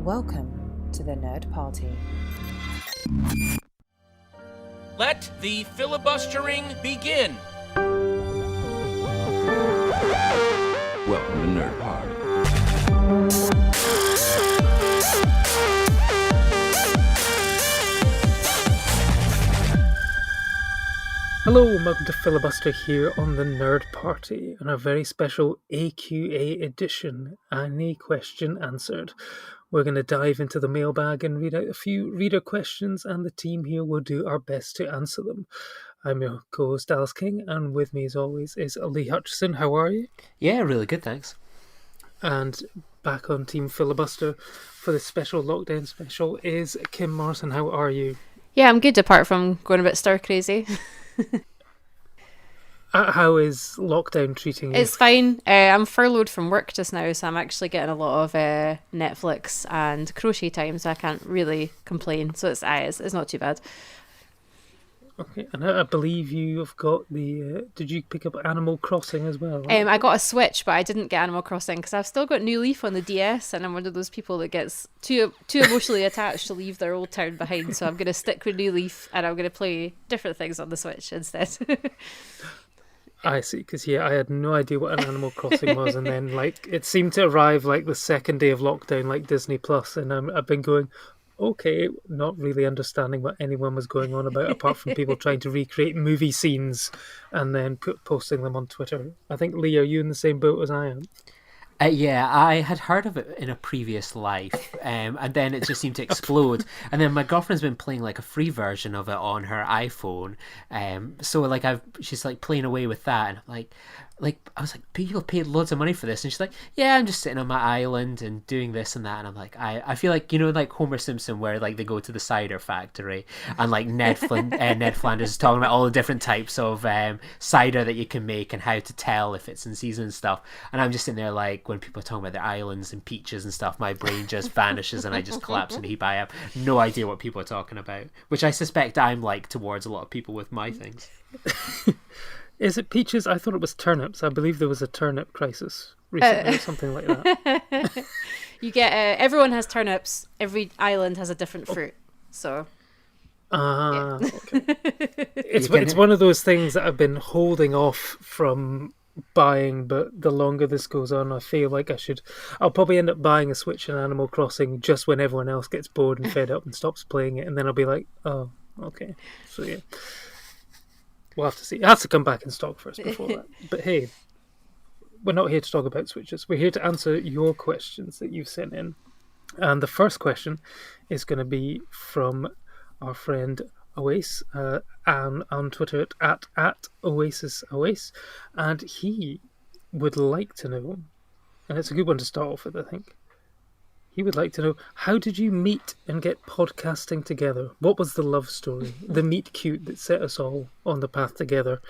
Welcome to the Nerd Party. Let the filibustering begin. Welcome to Nerd Party. Hello and welcome to Filibuster here on the Nerd Party and our very special AQA edition, Any Question Answered. We're going to dive into the mailbag and read out a few reader questions, and the team here will do our best to answer them. I'm your co-host Dallas King, and with me as always is Lee Hutchison. How are you? Yeah, really good, thanks. And back on Team Filibuster for this special lockdown special is Kim Morrison. How are you? Yeah, I'm good apart from going a bit stir crazy. How is lockdown treating you? It's fine. I'm furloughed from work just now, so I'm actually getting a lot of Netflix and crochet time, so I can't really complain. So it's not too bad. Okay, and I believe you have got the... did you pick up Animal Crossing as well? Right? I got a Switch, but I didn't get Animal Crossing because I've still got New Leaf on the DS, and I'm one of those people that gets too emotionally attached to leave their old town behind. So I'm going to stick with New Leaf, and I'm going to play different things on the Switch instead. I see, because I had no idea what an Animal Crossing was, and then it seemed to arrive the second day of lockdown, like Disney Plus, and I've been going, okay, not really understanding what anyone was going on about, apart from people trying to recreate movie scenes and then posting them on Twitter. I think, Lee, are you in the same boat as I am? Yeah, I had heard of it in a previous life, and then it just seemed to explode. And then my girlfriend's been playing a free version of it on her iPhone, so she's playing away with that, and I'm I was like, people paid loads of money for this, and she's like, yeah, I'm just sitting on my island and doing this and that, and I'm like, I feel like, Homer Simpson, where they go to the cider factory, and Ned Flanders is talking about all the different types of cider that you can make and how to tell if it's in season and stuff, and I'm just sitting there when people are talking about their islands and peaches and stuff, my brain just vanishes and I just collapse into a heap. I have no idea what people are talking about, which I suspect I'm towards a lot of people with my things. Is it peaches? I thought it was turnips. I believe there was a turnip crisis recently or something like that. You get everyone has turnips. Every island has a different fruit. So. Yeah. Okay. It's one of those things that I've been holding off from buying, but the longer this goes on, I feel like I'll probably end up buying a Switch and Animal Crossing just when everyone else gets bored and fed up and stops playing it, and then I'll be like, oh, okay. So yeah. We'll have to see. It has to come back in stock first before that. But hey, we're not here to talk about Switches. We're here to answer your questions that you've sent in. And the first question is going to be from our friend Oasis, on Twitter at OasisOasis. And he would like to know, and it's a good one to start off with, I think. He would like to know, how did you meet and get podcasting together? What was the love story, the meet cute that set us all on the path together?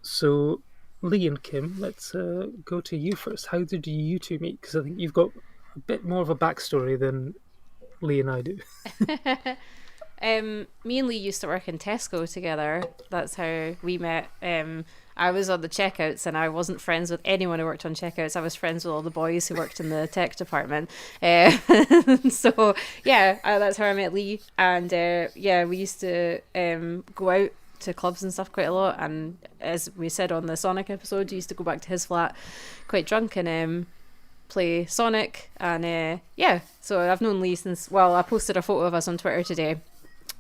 So, Lee and Kim, let's go to you first. How did you two meet? Because I think you've got a bit more of a backstory than Lee and I do. Me and Lee used to work in Tesco together. That's how we met. I was on the checkouts and I wasn't friends with anyone who worked on checkouts. I was friends with all the boys who worked in the tech department. So yeah, that's how I met Lee. And we used to go out to clubs and stuff quite a lot. And as we said on the Sonic episode, we used to go back to his flat quite drunk and play Sonic. And so I've known Lee since, I posted a photo of us on Twitter today.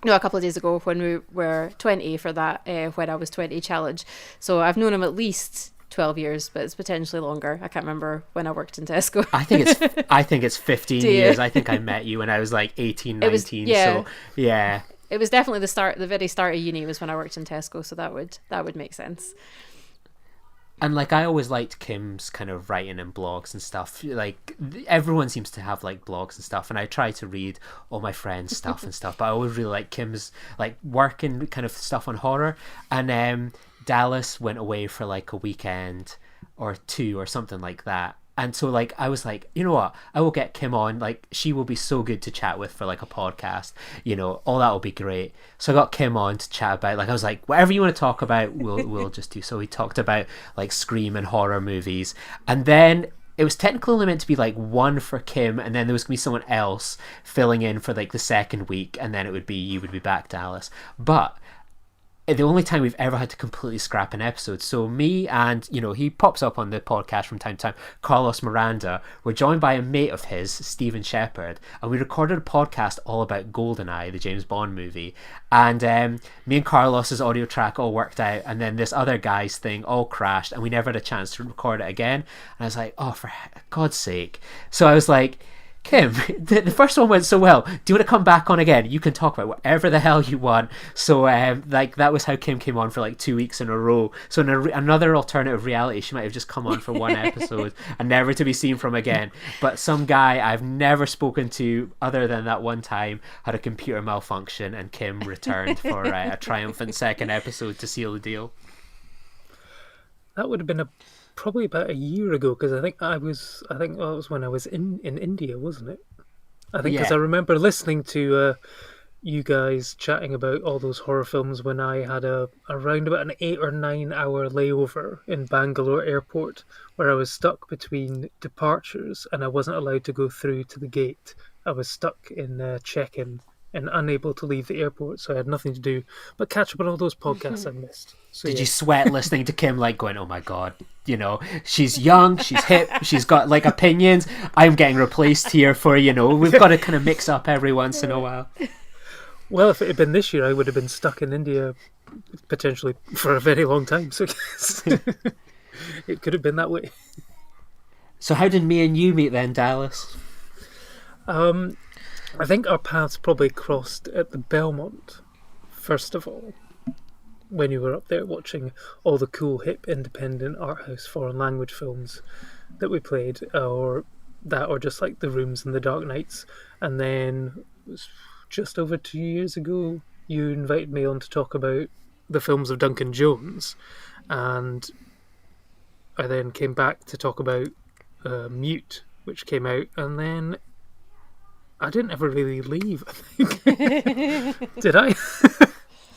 No, a couple of days ago when we were 20 for that When I Was 20 challenge. So I've known him at least 12 years, but it's potentially longer. I can't remember when I worked in Tesco. I think it's 15 years. I think I met you when I was 18, 19. So yeah. It was definitely the very start of uni was when I worked in Tesco, so that would make sense. And I always liked Kim's kind of writing and blogs and stuff. Everyone seems to have blogs and stuff, and I try to read all my friends' stuff and stuff. But I always really like Kim's work and kind of stuff on horror. And Dallas went away for a weekend or two or something like that. And so I was like, you know what, I will get Kim on, she will be so good to chat with for a podcast, all that will be great. So I got Kim on to chat about, I was like, whatever you want to talk about, we'll just do. So we talked about Scream and horror movies, and then it was technically only meant to be like one for Kim, and then there was going to be someone else filling in for like the second week, and then you would be back, Dallas. But the only time we've ever had to completely scrap an episode. So me and, he pops up on the podcast from time to time, Carlos Miranda, were joined by a mate of his, Stephen Shepard, and we recorded a podcast all about GoldenEye, the James Bond movie. And me and Carlos's audio track all worked out, and then this other guy's thing all crashed, and we never had a chance to record it again. And I was like, oh, for God's sake. So I was like, Kim, the first one went so well. Do you want to come back on again? You can talk about whatever the hell you want. So, that was how Kim came on for like 2 weeks in a row. So, in another alternative reality, she might have just come on for one episode and never to be seen from again. But some guy I've never spoken to other than that one time had a computer malfunction, and Kim returned for a triumphant second episode to seal the deal. That would have been probably about a year ago, because I think it was when I was in India, wasn't it? I think, because I remember listening to you guys chatting about all those horror films when I had around about an 8 or 9 hour layover in Bangalore airport, where I was stuck between departures and I wasn't allowed to go through to the gate. I was stuck in check-in and unable to leave the airport, so I had nothing to do but catch up on all those podcasts I missed. So, Did you sweat listening to Kim, like going, oh my God, she's young, she's hip, she's got like opinions, I'm getting replaced here for, we've got to kind of mix up every once in a while. Well, if it had been this year, I would have been stuck in India potentially for a very long time, so it could have been that way. So how did me and you meet then, Dallas? I think our paths probably crossed at the Belmont, first of all, when you were up there watching all the cool, hip, independent art house foreign language films that we played, or just like The Rooms and The Dark Knights. And then it was just over 2 years ago, you invited me on to talk about the films of Duncan Jones, and I then came back to talk about Mute, which came out, and then I didn't ever really leave, I think. Did I?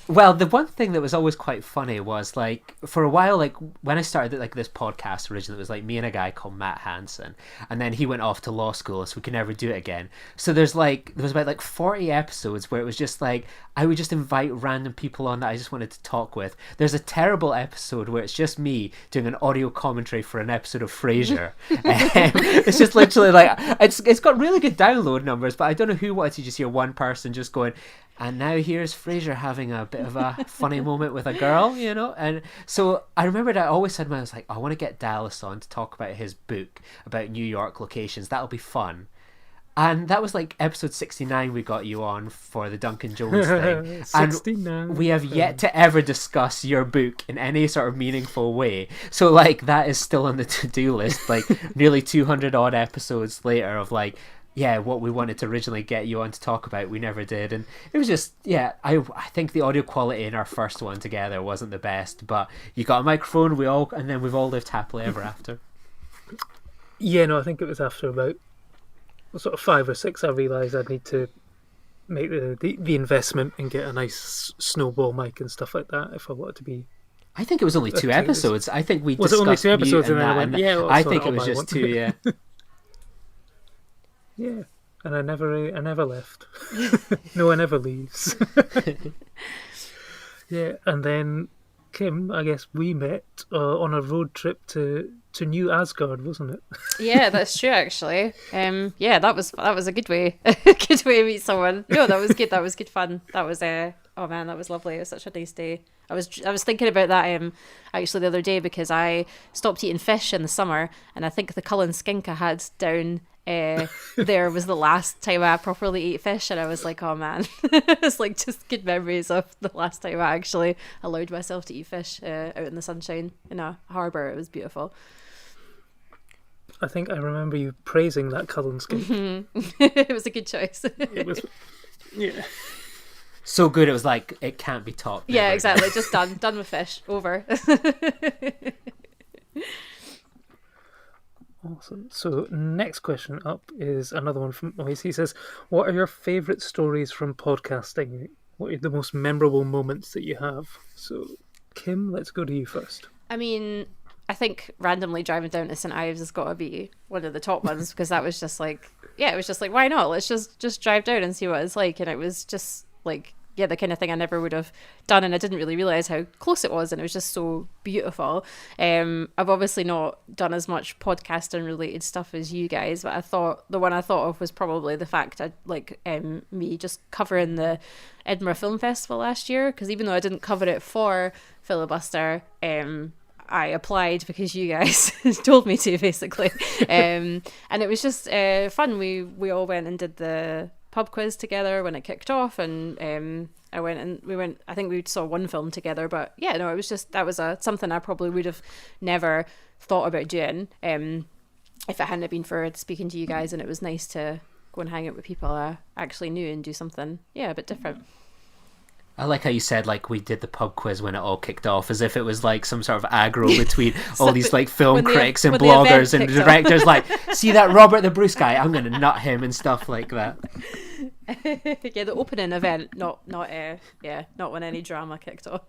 Well, the one thing that was always quite funny was, like, for a while, like, when I started, like, this podcast originally, it was, like, me and a guy called Matt Hansen, and then he went off to law school, so we could never do it again. So there was about, like, 40 episodes where it was just, like, I would just invite random people on that I just wanted to talk with. There's a terrible episode where it's just me doing an audio commentary for an episode of Frasier. It's just literally, like, it's got really good download numbers, but I don't know who wanted to just hear one person just going, and now here's Frasier having a bit of a funny moment with a girl, And so I remembered I always said, I was like, I want to get Dallas on to talk about his book about New York locations. That'll be fun. And that was like episode 69 we got you on for the Duncan Jones thing. 69. And we have yet to ever discuss your book in any sort of meaningful way. So, like, that is still on the to-do list, like, nearly 200 odd episodes later of, like, what we wanted to originally get you on to talk about, we never did. And it was just, I think the audio quality in our first one together wasn't the best, but you got a microphone, and then we've all lived happily ever after. Yeah, no, I think it was after about sort of 5 or 6 I realised I'd need to make the investment and get a nice snowball mic and stuff like that if I wanted to be. I think it was only 2 episodes. I think we was discussed it only 2 episodes and then I went, I think it was just 2, yeah. Yeah, and I never left. No one ever leaves. Yeah, and then Kim, I guess we met on a road trip to New Asgard, wasn't it? Yeah, that's true. Actually, that was a good way, to meet someone. No, that was good. That was good fun. That was oh man, that was lovely. It was such a nice day. I was thinking about that actually the other day, because I stopped eating fish in the summer, and I think the Cullen skink I had down there was the last time I properly ate fish, and I was like, oh man. It's like just good memories of the last time I actually allowed myself to eat fish out in the sunshine in a harbour. It was beautiful. I think I remember you praising that Cullen skink. Mm-hmm. It was a good choice. It was, yeah. So good, it was like, it can't be topped. Yeah, exactly. Just done with fish. Over. Awesome. So next question up is another one from Moise. He says, what are your favourite stories from podcasting? What are the most memorable moments that you have? So Kim, let's go to you first. I mean, I think randomly driving down to St Ives has got to be one of the top ones, because that was just like, yeah, it was just like, why not? Let's just drive down and see what it's like. And it was just like, yeah, the kind of thing I never would have done, and I didn't really realise how close it was, and it was just so beautiful. I've obviously not done as much podcasting related stuff as you guys, but I thought the one I thought of was probably the fact I like me just covering the Edinburgh Film Festival last year, because even though I didn't cover it for Filibuster, I applied because you guys told me to, basically. And it was just fun. We all went and did the pub quiz together when it kicked off, and I think we saw one film together, but yeah, no, it was just, that was something I probably would have never thought about doing if it hadn't been for speaking to you guys, and it was nice to go and hang out with people I actually knew and do something, yeah, a bit different. I like how you said like we did the pub quiz when it all kicked off, as if it was like some sort of aggro between all these like film critics and bloggers and directors. Like, see that Robert the Bruce guy? I'm going to nut him and stuff like that. Yeah, the opening event, not when any drama kicked off.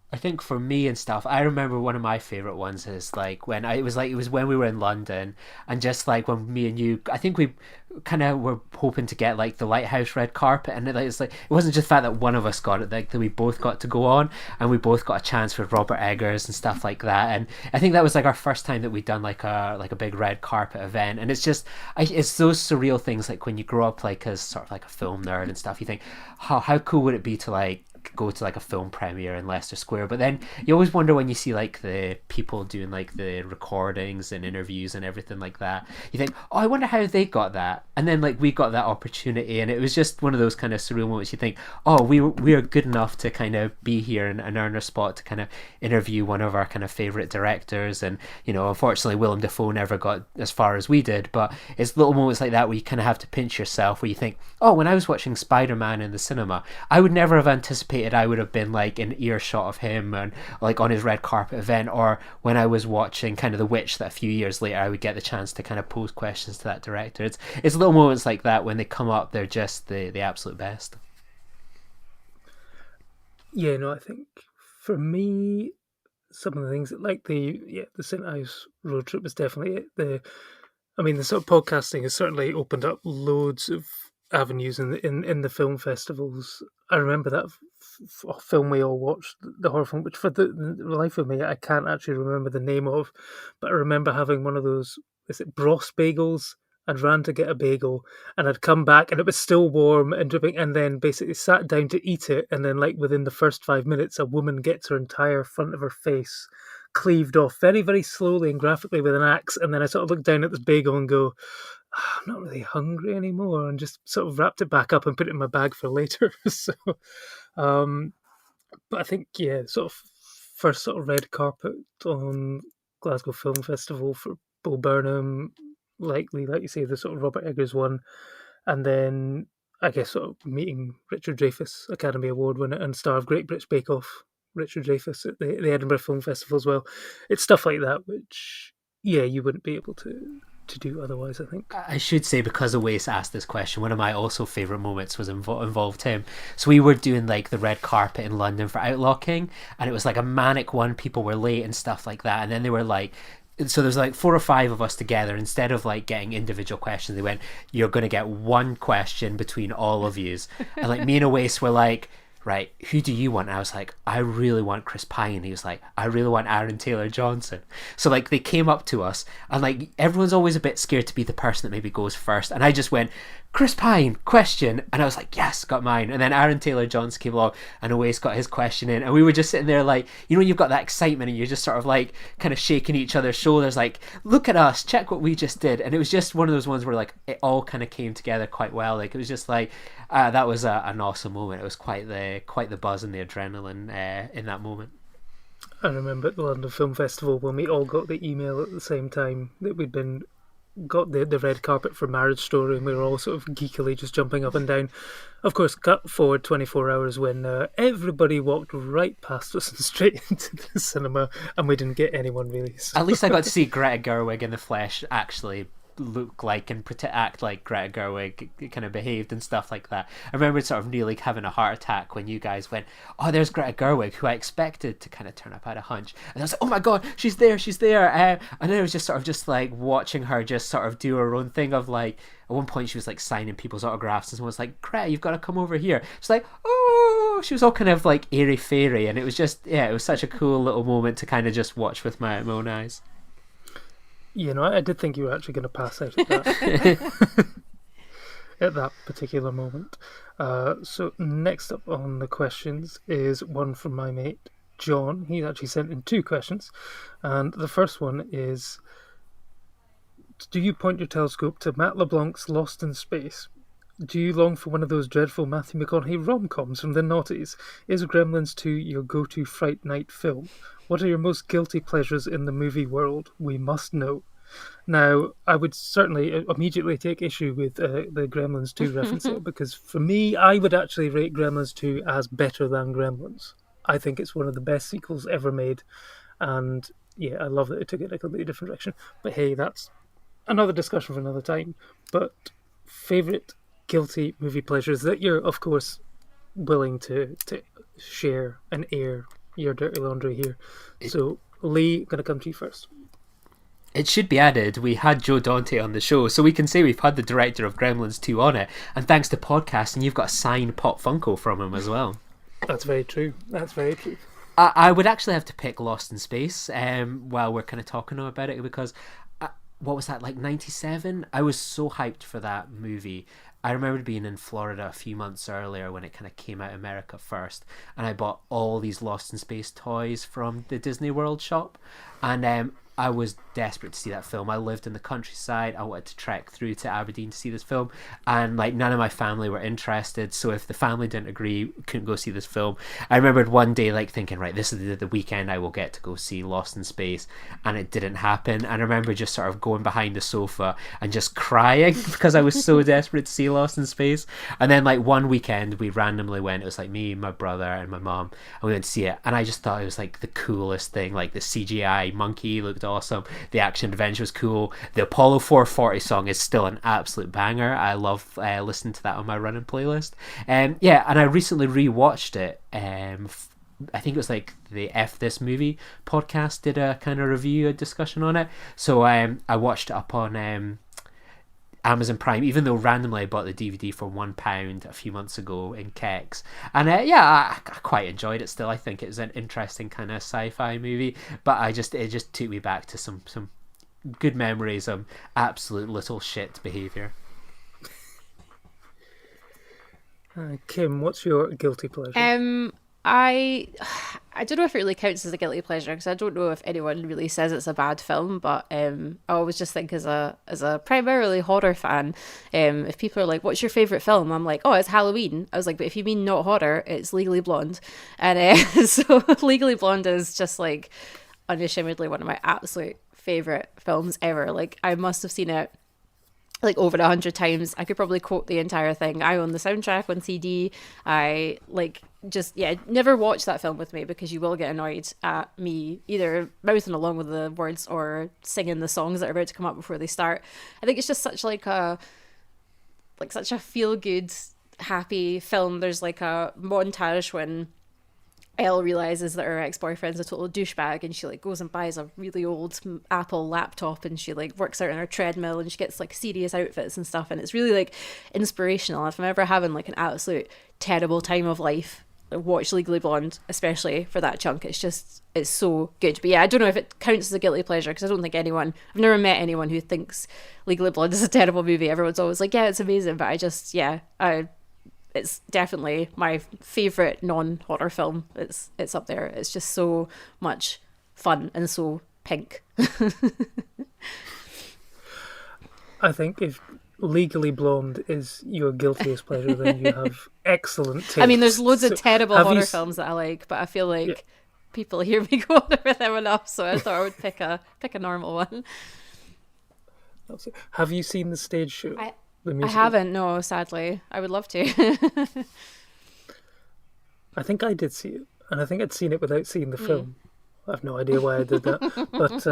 I think for me and stuff, I remember one of my favorite ones is like it was when we were in London, and just like when me and you, I think we kind of were hoping to get like the Lighthouse red carpet, and it wasn't just the fact that one of us got it, like that we both got to go on, and we both got a chance with Robert Eggers and stuff like that. And I think that was like our first time that we'd done like a big red carpet event, and it's just it's those surreal things, like when you grow up like as sort of like a film nerd and stuff, you think how cool would it be to like go to like a film premiere in Leicester Square. But then you always wonder when you see like the people doing like the recordings and interviews and everything like that, you think, oh, I wonder how they got that. And then like we got that opportunity, and it was just one of those kind of surreal moments. You think, oh, we are good enough to kind of be here and earn our spot to kind of interview one of our kind of favorite directors. And you know, unfortunately Willem Dafoe never got as far as we did, but it's little moments like that where you kind of have to pinch yourself, where you think, oh, when I was watching Spider-Man in the cinema, I would never have anticipated I would have been like in earshot of him and like on his red carpet event, or when I was watching kind of The Witch, that a few years later I would get the chance to kind of pose questions to that director. It's little moments like that when they come up, they're just the absolute best. Yeah, no, I think for me, some of the things that, like the St Ives road trip was definitely it. The sort of podcasting has certainly opened up loads of avenues in the film festivals. I remember that film we all watched, the horror film, which for the life of me I can't actually remember the name of, but I remember having one of those, is it Bros bagels? I'd ran to get a bagel, and I'd come back and it was still warm and dripping, and then basically sat down to eat it, and then like within the first 5 minutes a woman gets her entire front of her face cleaved off very, very slowly and graphically with an axe, and then I sort of look down at this bagel and go, I'm not really hungry anymore, and just sort of wrapped it back up and put it in my bag for later. So, but I think, yeah, sort of first sort of red carpet on Glasgow Film Festival for Bo Burnham, likely, like you say, the sort of Robert Eggers one, and then I guess sort of meeting Richard Dreyfuss, Academy Award winner and star of Great British Bake Off, Richard Dreyfuss at the Edinburgh Film Festival as well. It's stuff like that which, yeah, you wouldn't be able to do otherwise, I think. I should say, because Oase asked this question, one of my also favourite moments was involved him. So we were doing like the red carpet in London for Outlaw King, and it was like a manic one, people were late and stuff like that, and then they were like, so there's like 4 or 5 of us together. Instead of like getting individual questions, they went, you're going to get one question between all of yous. And like me and Oase were like, right, who do you want? And I was like, I really want Chris Pine. He was like, I really want Aaron Taylor-Johnson. So like they came up to us, and like everyone's always a bit scared to be the person that maybe goes first, and I just went, Chris Pine, question, and I was like, yes, got mine. And then Aaron Taylor-Johnson came along, and Oase got his question in, and we were just sitting there like, you know, when you've got that excitement and you're just sort of like kind of shaking each other's shoulders like, look at us, check what we just did. And it was just one of those ones where like it all kind of came together quite well. Like it was just like that was an awesome moment. It was quite the buzz and the adrenaline in that moment. I remember at the London Film Festival when we all got the email at the same time that we'd got the red carpet for Marriage Story, and we were all sort of geekily just jumping up and down. Of course, cut forward 24 hours when everybody walked right past us and straight into the cinema, and we didn't get anyone really. So. At least I got to see Greta Gerwig in the flesh, actually, look like and act like Greta Gerwig kind of behaved and stuff like that. I remember sort of nearly having a heart attack when you guys went, oh, there's Greta Gerwig, who I expected to kind of turn up at a hunch, and I was like, oh my god, she's there, and then it was just sort of just like watching her just sort of do her own thing of like, at one point she was like signing people's autographs and someone was like, Greta, you've got to come over here. She's like, oh, she was all kind of like airy fairy, and it was just, yeah, it was such a cool little moment to kind of just watch with my own eyes. You know, I did think you were actually going to pass out at that, at that particular moment. So next up on the questions is one from my mate, John. He's actually sent in 2 questions. And the first one is, do you point your telescope to Matt LeBlanc's Lost in Space? Do you long for one of those dreadful Matthew McConaughey rom-coms from the noughties? Is Gremlins 2 your go-to Fright Night film? What are your most guilty pleasures in the movie world? We must know. Now, I would certainly immediately take issue with the Gremlins 2 reference here, because for me, I would actually rate Gremlins 2 as better than Gremlins. I think it's one of the best sequels ever made, and yeah, I love that it took it a completely different direction. But hey, that's another discussion for another time. But favourite guilty movie pleasures that you're, of course, willing to share and air your dirty laundry here. So, Lee, going to come to you first. It should be added, we had Joe Dante on the show, so we can say we've had the director of Gremlins 2 on it, and thanks to podcasting, you've got a signed Pop Funko from him as well. That's very true. That's very true. I would actually have to pick Lost in Space while we're kind of talking about it, because what was that, like 97? I was so hyped for that movie. I remember being in Florida a few months earlier when it kind of came out America first, and I bought all these Lost in Space toys from the Disney World shop, and I was desperate to see that film. I lived in the countryside. I wanted to trek through to Aberdeen to see this film, and like none of my family were interested, so if the family didn't agree, couldn't go see this film. I remembered one day like thinking, right, this is the weekend I will get to go see Lost in Space, and it didn't happen. And I remember just sort of going behind the sofa and just crying because I was so desperate to see Lost in Space. And then like one weekend we randomly went, it was like me, my brother and my mom, and we went to see it, and I just thought it was like the coolest thing. Like the CGI monkey looked awesome, the action adventure was cool, the Apollo 440 song is still an absolute banger. I love listening to that on my running playlist. And I recently rewatched it. I think it was like the F This Movie podcast did a kind of review, a discussion on it, so I watched it up on Amazon Prime, even though randomly I bought the DVD for £1 a few months ago in Kex, and I quite enjoyed it still. I think it was an interesting kind of sci-fi movie, but it just took me back to some good memories of absolute little shit behaviour. Kim, what's your guilty pleasure? I don't know if it really counts as a guilty pleasure, because I don't know if anyone really says it's a bad film, but I always just think as a primarily horror fan, if people are like, what's your favourite film? I'm like, oh, it's Halloween. I was like, but if you mean not horror, it's Legally Blonde. And so Legally Blonde is just like unashamedly one of my absolute favourite films ever. Like I must have seen it like over 100 times. I could probably quote the entire thing. I own the soundtrack on CD. I never watch that film with me, because you will get annoyed at me either mouthing along with the words or singing the songs that are about to come up before they start. I think it's just such such a feel good, happy film. There's like a montage when Elle realizes that her ex-boyfriend's a total douchebag, and she like goes and buys a really old Apple laptop, and she like works out on her treadmill, and she gets like serious outfits and stuff, and it's really like inspirational. If I'm ever having like an absolute terrible time of life, watch Legally Blonde, especially for that chunk. It's so good. But yeah, I don't know if it counts as a guilty pleasure, because I don't think I've never met anyone who thinks Legally Blonde is a terrible movie. Everyone's always like, yeah, it's amazing, but it's definitely my favourite non-horror film. It's up there. It's just so much fun and so pink. I think if Legally Blonde is your guiltiest pleasure, then you have excellent taste. I mean, there's loads of terrible horror films that I like, but I feel like people hear me go over them enough, so I thought I would pick a musical one. Have you seen the stage show? I haven't, no, sadly. I would love to. I think I did see it, and I think I'd seen it without seeing the film. I have no idea why I did that. But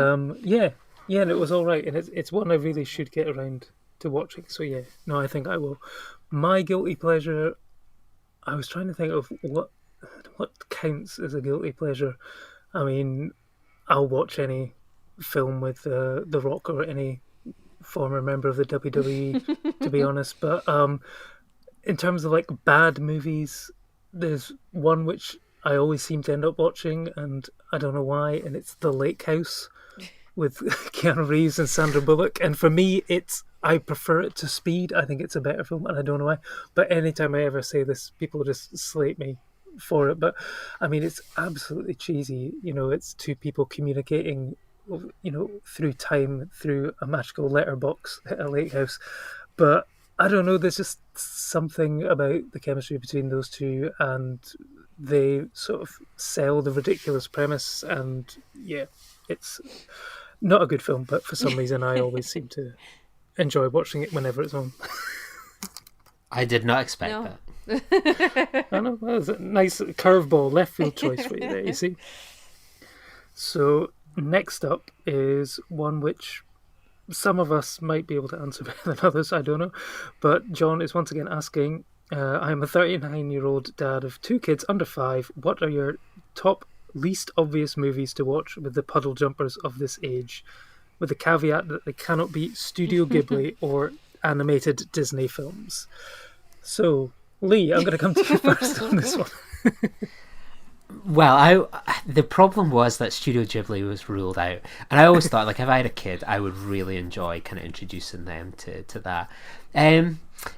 Yeah, and it was all right, and it's one I really should get around to watching. So yeah, no, I think I will. My guilty pleasure. I was trying to think of what counts as a guilty pleasure. I mean, I'll watch any film with The Rock or any former member of the WWE, to be honest. But in terms of like bad movies, there's one which I always seem to end up watching, and I don't know why, and it's The Lake House with Keanu Reeves and Sandra Bullock. And for me, I prefer it to Speed. I think it's a better film, and I don't know why. But anytime I ever say this, people just slate me for it. But I mean, it's absolutely cheesy. You know, it's two people communicating, you know, through time, through a magical letterbox at a lake house. But I don't know, there's just something about the chemistry between those two, and they sort of sell the ridiculous premise. And yeah, it's not a good film, but for some reason I always seem to enjoy watching it whenever it's on. I did not expect No. that. I know, that was a nice curveball left field choice for you there, you see. So next up is one which some of us might be able to answer better than others, I don't know. But John is once again asking, I'm a 39-year-old dad of 2 kids under 5. What are your top least obvious movies to watch with the puddle jumpers of this age? With the caveat that they cannot be Studio Ghibli or animated Disney films. So, Lee, I'm going to come to you first on this one. Well, the problem was that Studio Ghibli was ruled out, and I always thought, like, if I had a kid, I would really enjoy kind of introducing them to that.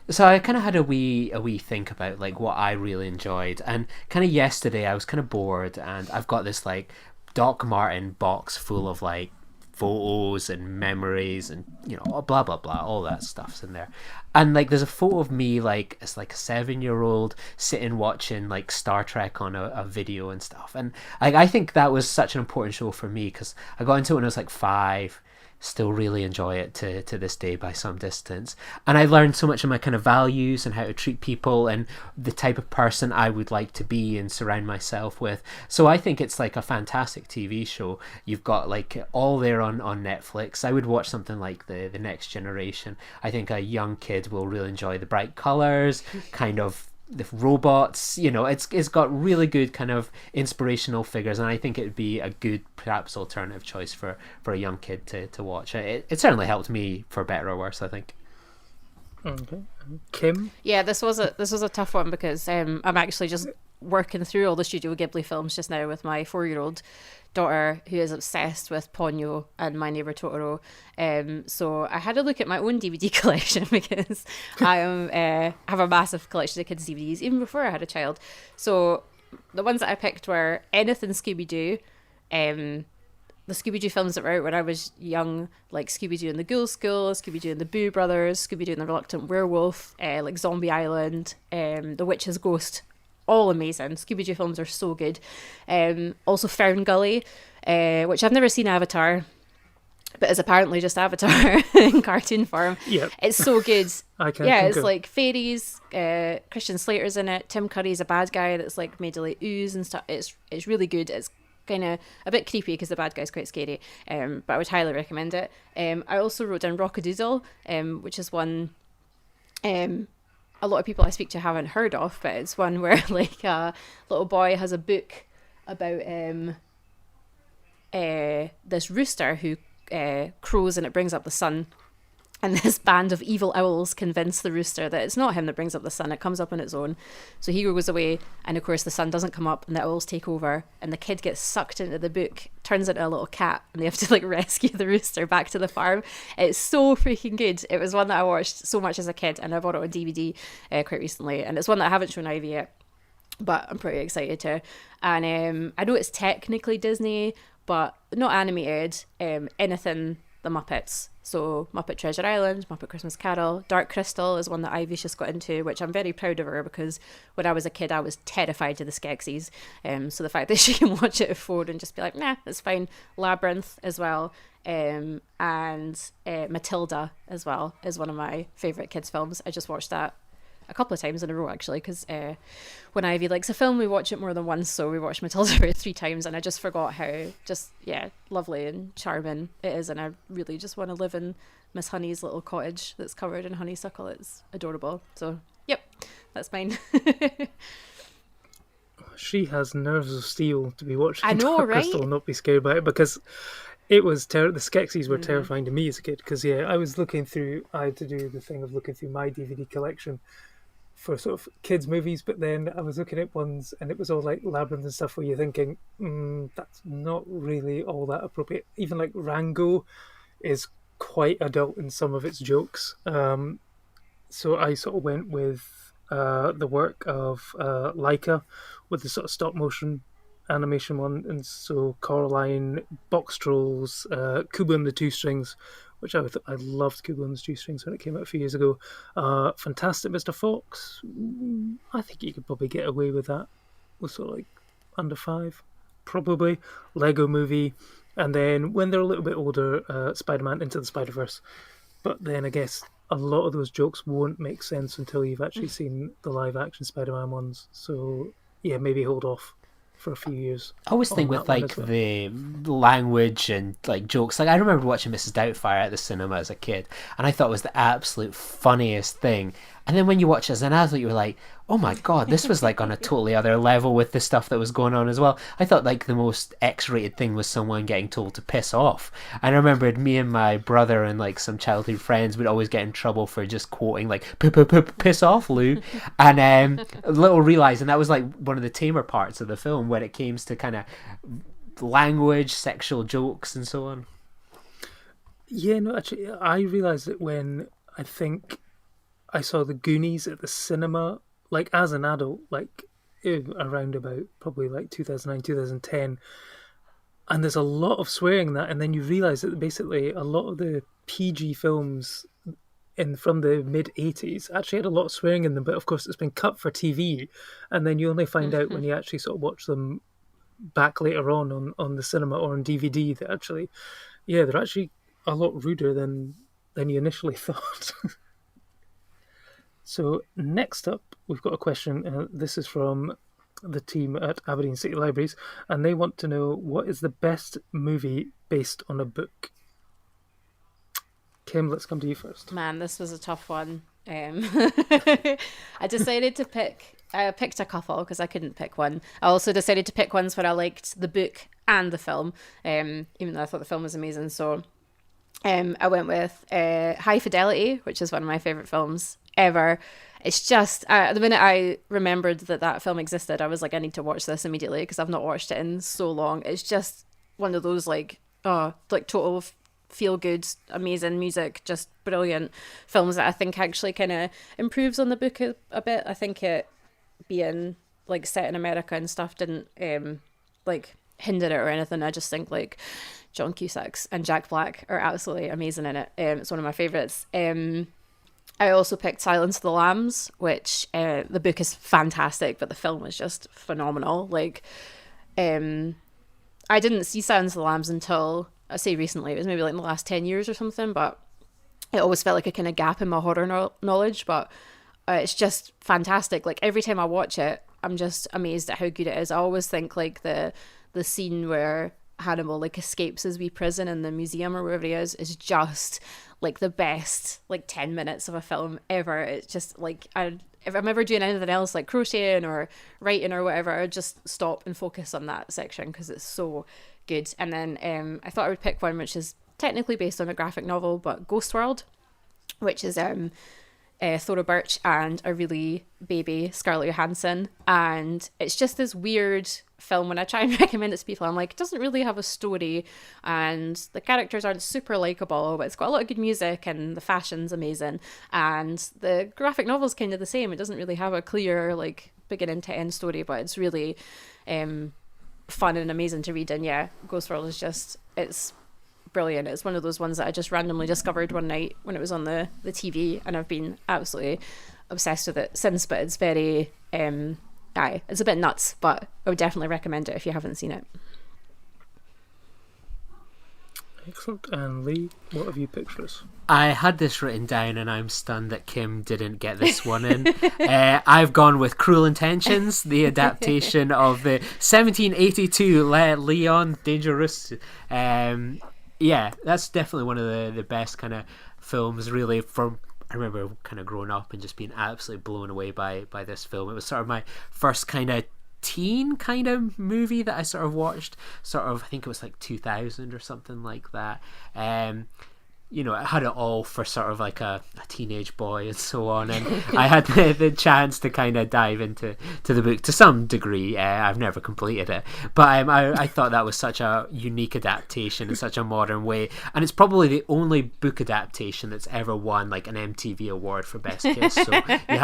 So I kind of had a wee think about like what I really enjoyed, and kind of yesterday I was kind of bored, and I've got this like Doc Martin box full of like photos and memories and, you know, blah blah blah, all that stuff's in there. And like there's a photo of me like as like a 7-year-old sitting watching like Star Trek on a video and stuff, and like I think that was such an important show for me because I got into it when I was like 5, still really enjoy it to this day by some distance, and I learned so much of my kind of values and how to treat people and the type of person I would like to be and surround myself with. So I think it's like a fantastic TV show. You've got like all there on Netflix. I would watch something like the Next Generation. I think a young kid will really enjoy the bright colors, kind of the robots, you know, it's got really good kind of inspirational figures, and I think it would be a good perhaps alternative choice for a young kid to watch. It certainly helped me for better or worse, I think. Okay. Kim? Yeah, this was a tough one because I'm actually just working through all the Studio Ghibli films just now with my 4-year-old daughter, who is obsessed with Ponyo and My Neighbor Totoro. So I had to look at my own DVD collection because I have a massive collection of kids' DVDs even before I had a child. So the ones that I picked were anything Scooby-Doo, the Scooby-Doo films that were out when I was young, like Scooby-Doo and the Ghoul School, Scooby-Doo and the Boo Brothers, Scooby-Doo and the Reluctant Werewolf, like Zombie Island, The Witch's Ghost. All amazing. Scooby-Doo films are so good. Also Fern Gully, which I've never seen Avatar, but is apparently just Avatar in cartoon form. Yep. It's so good. I can Yeah, concur. it's like fairies. Christian Slater's in it. Tim Curry's a bad guy that's like made of like ooze and stuff. It's really good. It's kind of a bit creepy because the bad guy's quite scary. But I would highly recommend it. I also wrote down Rockadoodle, which is one a lot of people I speak to haven't heard of, but it's one where like a little boy has a book about this rooster who crows and it brings up the sun. And this band of evil owls convince the rooster that it's not him that brings up the sun, it comes up on its own. So he goes away, and of course the sun doesn't come up, and the owls take over, and the kid gets sucked into the book, turns into a little cat, and they have to like rescue the rooster back to the farm. It's so freaking good. It was one that I watched so much as a kid, and I bought it on DVD quite recently, and it's one that I haven't shown Ivy yet, but I'm pretty excited to. And I know it's technically Disney, but not animated. Anything the Muppets. So Muppet Treasure Island, Muppet Christmas Carol, Dark Crystal is one that Ivy's just got into, which I'm very proud of her because when I was a kid I was terrified of the Skeksis. So the fact that she can watch it at 4 and just be like, nah, it's fine. Labyrinth as well. And Matilda as well is one of my favourite kids films. I just watched that a couple of times in a row actually, because when Ivy likes a film, we watch it more than once. So we watched Matilda about 3 times, and I just forgot how just lovely and charming it is, and I really just want to live in Miss Honey's little cottage that's covered in honeysuckle. It's adorable. So yep, that's mine. She has nerves of steel to be watching I know, Dark right? Crystal and not be scared by it, because it was the Skeksis were terrifying to me as a kid, because I was looking through, I had to do the thing of looking through my DVD collection for sort of kids movies, but then I was looking at ones and it was all like Labyrinth and stuff where you're thinking, that's not really all that appropriate. Even like Rango is quite adult in some of its jokes. So I sort of went with the work of Laika, with the sort of stop motion animation one, and so Coraline, Box Trolls, Kubo and the Two Strings, which I loved Kubo and the Two Strings when it came out a few years ago. Fantastic Mr. Fox, I think you could probably get away with that, with sort of like under 5, probably. Lego Movie, and then when they're a little bit older, Spider-Man Into the Spider-Verse. But then I guess a lot of those jokes won't make sense until you've actually seen the live-action Spider-Man ones. So yeah, maybe hold off for a few years. I always think with like the language and like jokes, like I remember watching Mrs. Doubtfire at the cinema as a kid, and I thought it was the absolute funniest thing. And then when you watch it as an adult, you were like, oh my god, this was like on a totally other level with the stuff that was going on as well. I thought like the most X-rated thing was someone getting told to piss off. And I remembered me and my brother and like some childhood friends would always get in trouble for just quoting like piss off, Lou. And little realizing that was like one of the tamer parts of the film when it came to kind of language, sexual jokes and so on. Yeah, no, actually, I realised it when I think I saw the Goonies at the cinema, like as an adult, like around about probably like 2009, 2010. And there's a lot of swearing in that, and then you realise that basically a lot of the PG films from the mid 80s actually had a lot of swearing in them, but of course it's been cut for TV, and then you only find out when you actually sort of watch them back later on the cinema or on DVD that actually, they're actually a lot ruder than you initially thought. So next up, we've got a question. This is from the team at Aberdeen City Libraries, and they want to know, what is the best movie based on a book? Kim, let's come to you first. Man, this was a tough one. I decided to pick... I picked a couple because I couldn't pick one. I also decided to pick ones where I liked the book and the film, even though I thought the film was amazing. So I went with High Fidelity, which is one of my favourite films ever. It's just the minute I remembered that film existed, I was like, I need to watch this immediately because I've not watched it in so long. It's just one of those like total feel good, amazing music, just brilliant films that I think actually kind of improves on the book a bit. I think it being like set in America and stuff didn't like hinder it or anything. I just think like John Cusack and Jack Black are absolutely amazing in it. It's one of my favourites. I also picked Silence of the Lambs, which the book is fantastic, but the film is just phenomenal. Like, I didn't see Silence of the Lambs until, I say recently, it was maybe like in the last 10 years or something, but it always felt like a kind of gap in my horror knowledge, but it's just fantastic. Like, every time I watch it, I'm just amazed at how good it is. I always think like the scene where Hannibal like escapes his wee prison in the museum or wherever he is just like the best like 10 minutes of a film ever. It's just like if I'm ever doing anything else like crocheting or writing or whatever, I'd just stop and focus on that section because it's so good. And then I thought I would pick one which is technically based on a graphic novel, but Ghost World, which is Thora Birch and a really baby Scarlett Johansson, and it's just this weird film. When I try and recommend it to people, I'm like, it doesn't really have a story and the characters aren't super likable, but it's got a lot of good music and the fashion's amazing, and the graphic novel's kind of the same. It doesn't really have a clear like beginning to end story, but it's really fun and amazing to read. And yeah, Ghost World is just, it's brilliant. It's one of those ones that I just randomly discovered one night when it was on the TV, and I've been absolutely obsessed with it since. But it's very it's a bit nuts, but I would definitely recommend it if you haven't seen it. Excellent. And Lee, what have you picked for us? I had this written down and I'm stunned that Kim didn't get this one in. I've gone with Cruel Intentions, the adaptation of the 1782 Leon Dangerous. Yeah, that's definitely one of the best kind of films, really. I remember kind of growing up and just being absolutely blown away by this film. It was sort of my first kind of teen kind of movie that I sort of watched. I think it was like 2000 or something like that. You know, I had it all for sort of like a teenage boy and so on, and I had the chance to kind of dive into the book to some degree. I've never completed it, but I thought that was such a unique adaptation in such a modern way, and it's probably the only book adaptation that's ever won like an MTV award for Best Kiss. So you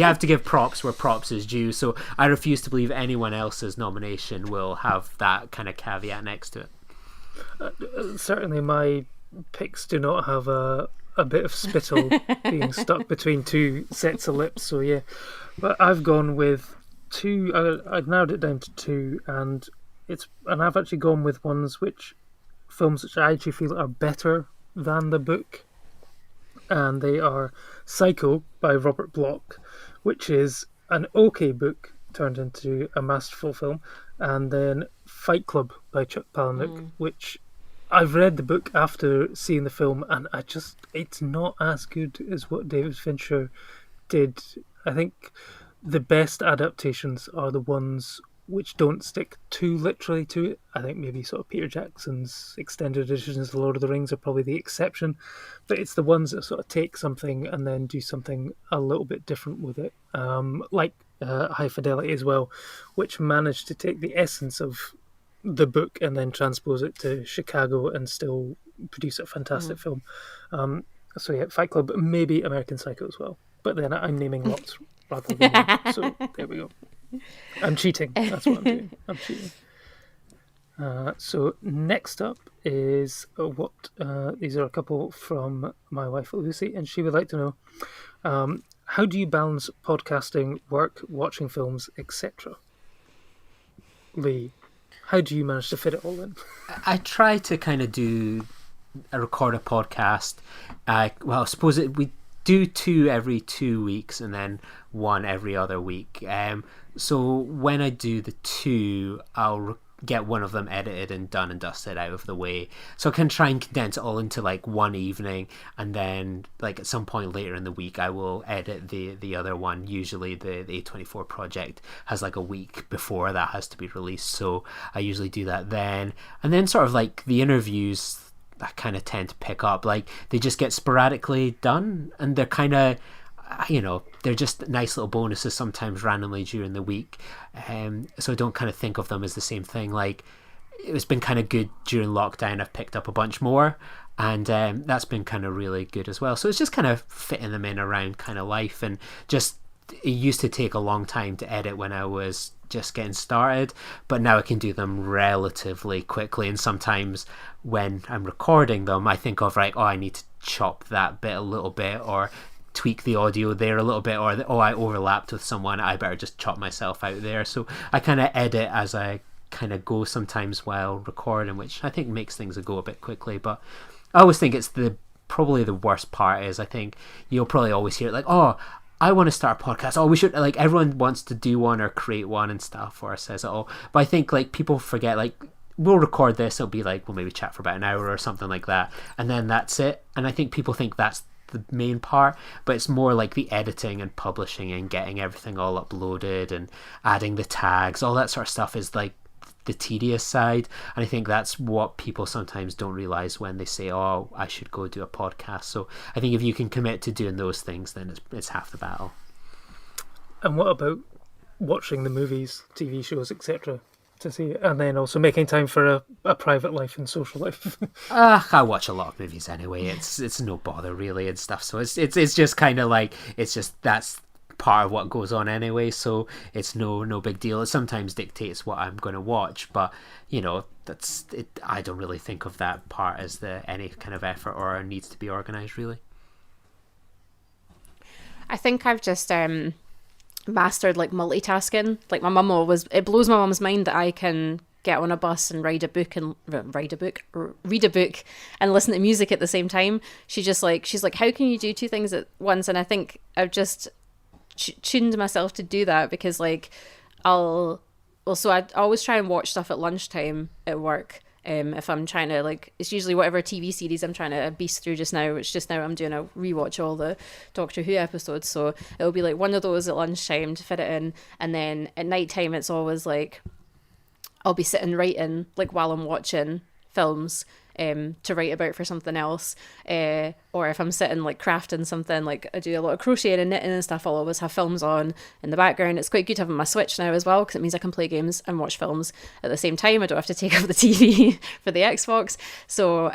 have to give props where props is due. So I refuse to believe anyone else's nomination will have that kind of caveat next to it. Certainly, my picks do not have a bit of spittle being stuck between two sets of lips, so yeah. But I've gone with two. I've narrowed it down to two, and I've actually gone with films which I actually feel are better than the book, and they are Psycho by Robert Bloch, which is an okay book turned into a masterful film, and then Fight Club by Chuck Palahniuk, which I've read the book after seeing the film, and it's not as good as what David Fincher did. I think the best adaptations are the ones which don't stick too literally to it. I think maybe sort of Peter Jackson's extended editions of Lord of the Rings are probably the exception, but it's the ones that sort of take something and then do something a little bit different with it, like High Fidelity as well, which managed to take the essence of the book and then transpose it to Chicago and still produce a fantastic film. So yeah, Fight Club, maybe American Psycho as well. But then I'm naming lots rather than one. So there we go. I'm cheating. That's what I'm doing. I'm cheating. So next up is these are a couple from my wife Lucy, and she would like to know, how do you balance podcasting, work, watching films, etc.? Lee, how do you manage to fit it all in? I try to kind of record a podcast. I suppose we do 2 every 2 weeks and then 1 every other week. So when I do the 2, I'll get one of them edited and done and dusted out of the way. So I can try and condense it all into like one evening, and then like at some point later in the week I will edit the other one. Usually the A24 project has like a week before that has to be released, so I usually do that then. And then sort of like the interviews I kind of tend to pick up, like they just get sporadically done, and they're kind of, you know, they're just nice little bonuses sometimes randomly during the week, so I don't kind of think of them as the same thing. Like it's been kind of good during lockdown, I've picked up a bunch more, and that's been kind of really good as well. So it's just kind of fitting them in around kind of life, and just it used to take a long time to edit when I was just getting started, but now I can do them relatively quickly. And sometimes when I'm recording them I think of I need to chop that bit a little bit, or tweak the audio there a little bit, or I overlapped with someone, I better just chop myself out there. So I kind of edit as I kind of go sometimes while recording, which I think makes things go a bit quickly. But I always think it's probably the worst part is, I think you'll probably always hear it like, oh, I want to start a podcast, oh we should, like everyone wants to do one or create one and stuff, or says it all. But I think like people forget, like we'll record this, it'll be like we'll maybe chat for about an hour or something like that, and then that's it. And I think people think that's the main part, but it's more like the editing and publishing and getting everything all uploaded and adding the tags, all that sort of stuff is like the tedious side. And I think that's what people sometimes don't realize when they say, oh, I should go do a podcast. So I think if you can commit to doing those things, then it's half the battle. And what about watching the movies, TV shows, etc. to see it, and then also making time for a private life and social life? I watch a lot of movies anyway. It's no bother really and stuff. So it's just kind of like, it's just that's part of what goes on anyway. So it's no big deal. It sometimes dictates what I'm going to watch, but you know that's it. I don't really think of that part as any kind of effort or needs to be organised really. I think I've just mastered like multitasking. Like my mum always, it blows my mum's mind that I can get on a bus and read a book and listen to music at the same time. She's like, how can you do two things at once? And I think I've just tuned myself to do that, because like I always try and watch stuff at lunchtime at work. If I'm trying to, like, it's usually whatever TV series I'm trying to beast through just now, which just now I'm doing a rewatch all the Doctor Who episodes, so it'll be like one of those at lunchtime to fit it in, and then at night time it's always like I'll be sitting writing like while I'm watching films, to write about for something else, or if I'm sitting like crafting something, like I do a lot of crocheting and knitting and stuff, I'll always have films on in the background. It's quite good having my Switch now as well, because it means I can play games and watch films at the same time. I don't have to take up the TV for the Xbox. So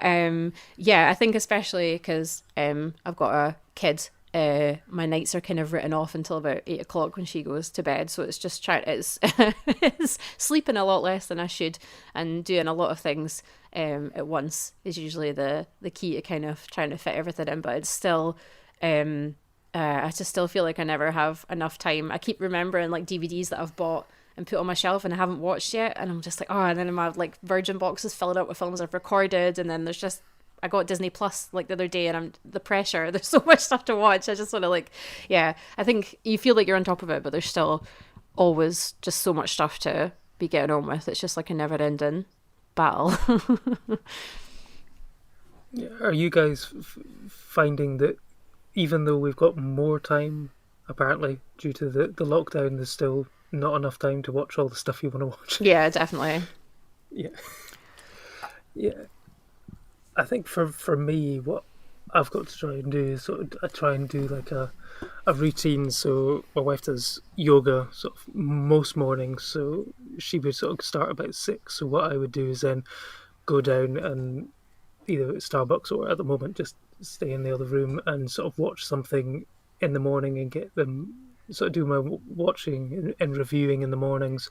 yeah, I think especially because I've got a kid, my nights are kind of written off until about 8 o'clock when she goes to bed, so it's just it's sleeping a lot less than I should, and doing a lot of things at once is usually the key to kind of trying to fit everything in. But it's still I just still feel like I never have enough time. I keep remembering like DVDs that I've bought and put on my shelf and I haven't watched yet, and I'm just like, oh, and then my like Virgin boxes filled up with films I've recorded, and then there's just, I got Disney Plus like the other day, and the pressure, there's so much stuff to watch. I just want to like, yeah, I think you feel like you're on top of it, but there's still always just so much stuff to be getting on with. It's just like a never ending battle. Are you guys finding that even though we've got more time, apparently, due to the lockdown, there's still not enough time to watch all the stuff you want to watch? Yeah, definitely. Yeah. I think for me, what I've got to try and do is sort of, I try and do like a routine. So my wife does yoga sort of most mornings, so she would sort of start about 6. So what I would do is then go down and either at Starbucks or at the moment just stay in the other room and sort of watch something in the morning and get them sort of do my watching and reviewing in the mornings.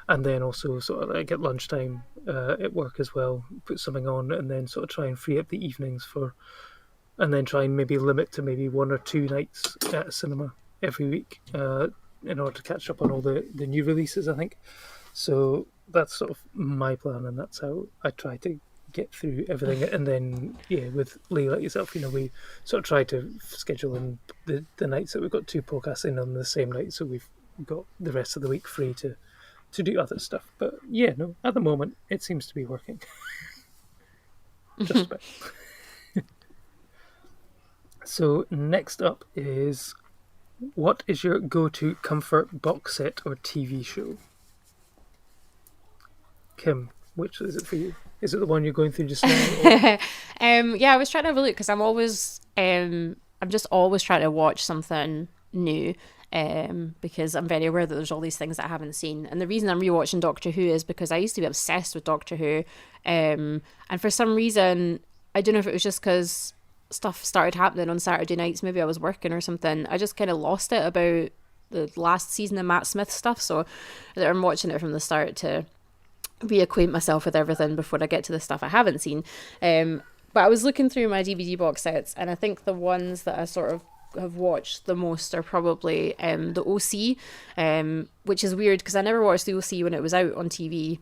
And then also sort of like at lunchtime at work as well, put something on, and then sort of try and free up the evenings and then try and maybe limit to maybe 1 or 2 nights at a cinema every week in order to catch up on all the new releases, I think. So that's sort of my plan, and that's how I try to get through everything. And then, yeah, with Lee, like yourself, we sort of try to schedule in the nights that we've got 2 podcasts in on the same night, so we've got the rest of the week free to do other stuff. But yeah, no, at the moment it seems to be working. Just about. So next up is, what is your go-to comfort box set or TV show? Kim, which is it for you? Is it the one you're going through just now? Yeah, I was trying to have a look, because I'm always I'm just always trying to watch something new. Because I'm very aware that there's all these things that I haven't seen, and the reason I'm rewatching Doctor Who is because I used to be obsessed with Doctor Who, and for some reason, I don't know if it was just because stuff started happening on Saturday nights, maybe I was working or something, I just kind of lost it about the last season of Matt Smith stuff, so I'm watching it from the start to reacquaint myself with everything before I get to the stuff I haven't seen. But I was looking through my DVD box sets, and I think the ones that I sort of have watched the most are probably the OC, which is weird because I never watched the OC when it was out on TV.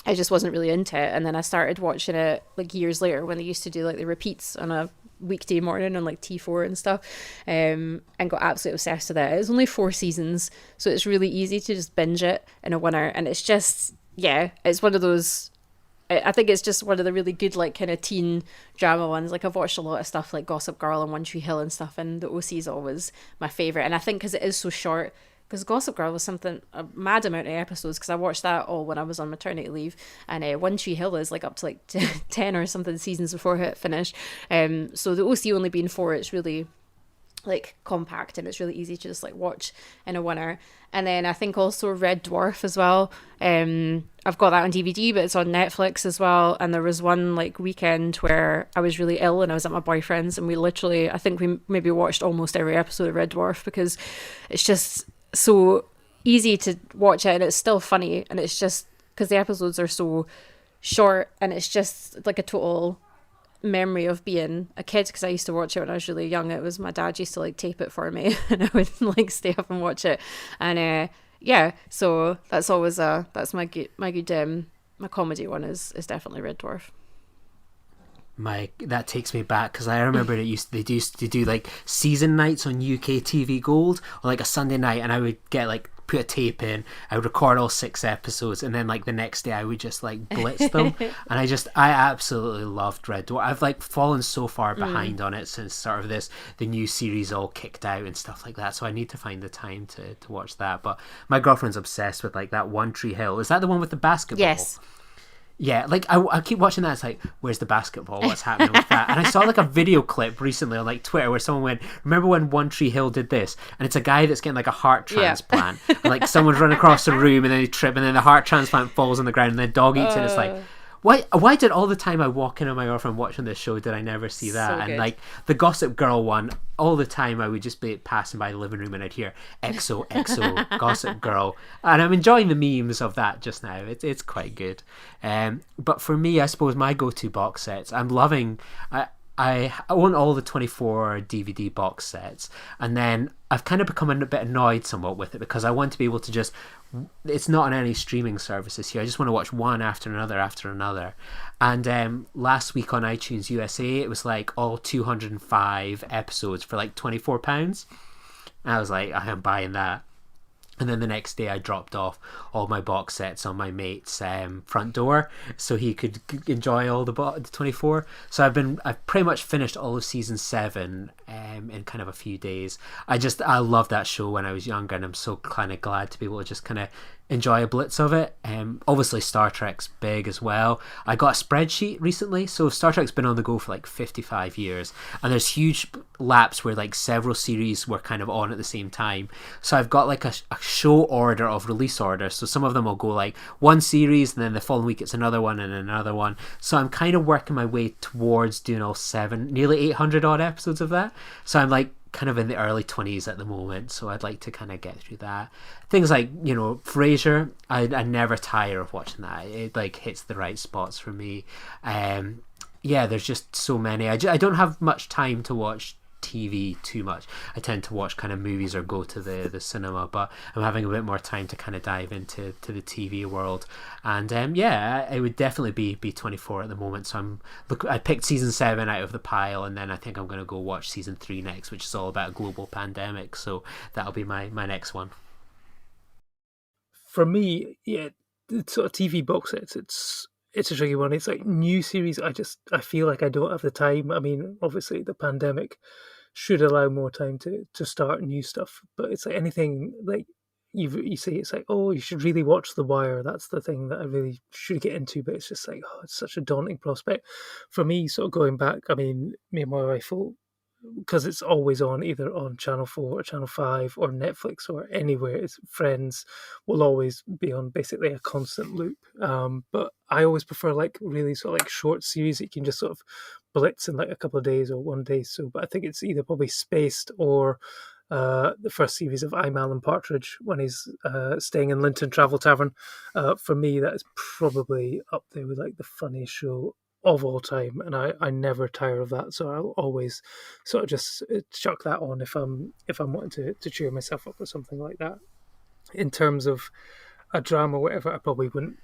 I just wasn't really into it, and then I started watching it like years later when they used to do like the repeats on a weekday morning on like T4 and stuff, and got absolutely obsessed with it. It's only 4 seasons, so it's really easy to just binge it in a winter, and it's just, yeah, it's one of those, I think it's just one of the really good like kind of teen drama ones. Like I've watched a lot of stuff like Gossip Girl and One Tree Hill and stuff, and the OC is always my favourite. And I think because it is so short, because Gossip Girl was a mad amount of episodes, because I watched that all when I was on maternity leave, and One Tree Hill is like up to like 10 or something seasons before it finished. So the OC only being 4, it's really like compact, and it's really easy to just like watch in a winter. And then I think also Red Dwarf as well. I've got that on DVD, but it's on Netflix as well. And there was one like weekend where I was really ill and I was at my boyfriend's, and we literally, I think we maybe watched almost every episode of Red Dwarf, because it's just so easy to watch it, and it's still funny, and it's just because the episodes are so short, and it's just like a total memory of being a kid, because I used to watch it when I was really young. It was my dad used to like tape it for me and I would like stay up and watch it, and yeah, so that's always that's my good my comedy one is definitely Red Dwarf. That takes me back because I remember they used to do like season nights on UK TV Gold on like a Sunday night, and I would get like put a tape in, I would record all 6 episodes, and then like the next day I would just like blitz them. And I absolutely loved Red Dwarf. I've like fallen so far behind on it since sort of the new series all kicked out and stuff like that, so I need to find the time to watch that. But my girlfriend's obsessed with like that One Tree Hill. Is that the one with the basketball? Yes. Yeah, like I keep watching that. It's like, where's the basketball? What's happening with that? And I saw like a video clip recently on like Twitter where someone went, remember when One Tree Hill did this? And it's a guy that's getting like a heart transplant. And like someone's running across the room and then they trip and then the heart transplant falls on the ground and the dog eats it. It's like, why did all the time I walk in on my girlfriend watching this show did I never see that? So and good. like the Gossip Girl one, all the time I would just be passing by the living room and I'd hear EXO, EXO, Gossip Girl, and I'm enjoying the memes of that just now. It's quite good. But for me, I suppose my go-to box sets, I'm loving. I own all the 24 DVD box sets, and then I've kind of become a bit annoyed somewhat with it because I want to be able to just, it's not on any streaming services here, I just want to watch one after another. And last week on iTunes USA, it was like all 205 episodes for like £24. And I was like, I am buying that. And then the next day I dropped off all my box sets on my mate's front door so he could enjoy all the 24. So I've pretty much finished all of season 7 in kind of a few days. I loved that show when I was younger, and I'm so kind of glad to be able to just kind of enjoy a blitz of it. Obviously Star Trek's big as well. I got a spreadsheet recently, so Star Trek's been on the go for like 55 years, and there's huge laps where like several series were kind of on at the same time. So I've got like a show order of release order, so some of them will go like one series and then the following week it's another one and another one. So I'm kind of working my way towards doing all 7, nearly 800 odd episodes of that. So I'm like kind of in the early 20s at the moment, so I'd like to kind of get through that. Things like, you know, Frasier, I never tire of watching that. It like hits the right spots for me. Yeah, there's just so many. I don't have much time to watch TV too much. I tend to watch kind of movies or go to the cinema, but I'm having a bit more time to kind of dive into the TV world. And yeah, it would definitely be 24 at the moment. So I picked season 7 out of the pile, and then I think I'm going to go watch season 3 next, which is all about a global pandemic. So that'll be my next one. For me, yeah, the sort of TV box sets, it's a tricky one. It's like new series, I feel like I don't have the time. I mean, obviously the pandemic should allow more time to start new stuff, but it's like anything like you say, it's like, oh, you should really watch The Wire. That's the thing that I really should get into, but it's just like, oh, it's such a daunting prospect. For me, sort of going back, I mean, me and my wife will, because it's always on either on Channel 4 or Channel 5 or Netflix or anywhere, it's Friends will always be on basically a constant loop. But I always prefer like really sort of like short series that you can just sort of blitz in like a couple of days or one day. So, but I think it's either probably Spaced or the first series of I'm Alan Partridge when he's staying in Linton Travel Tavern. For me, that is probably up there with like the funniest show of all time, and I never tire of that, so I'll always sort of just chuck that on if I'm wanting to cheer myself up or something like that. In terms of a drama or whatever, I probably wouldn't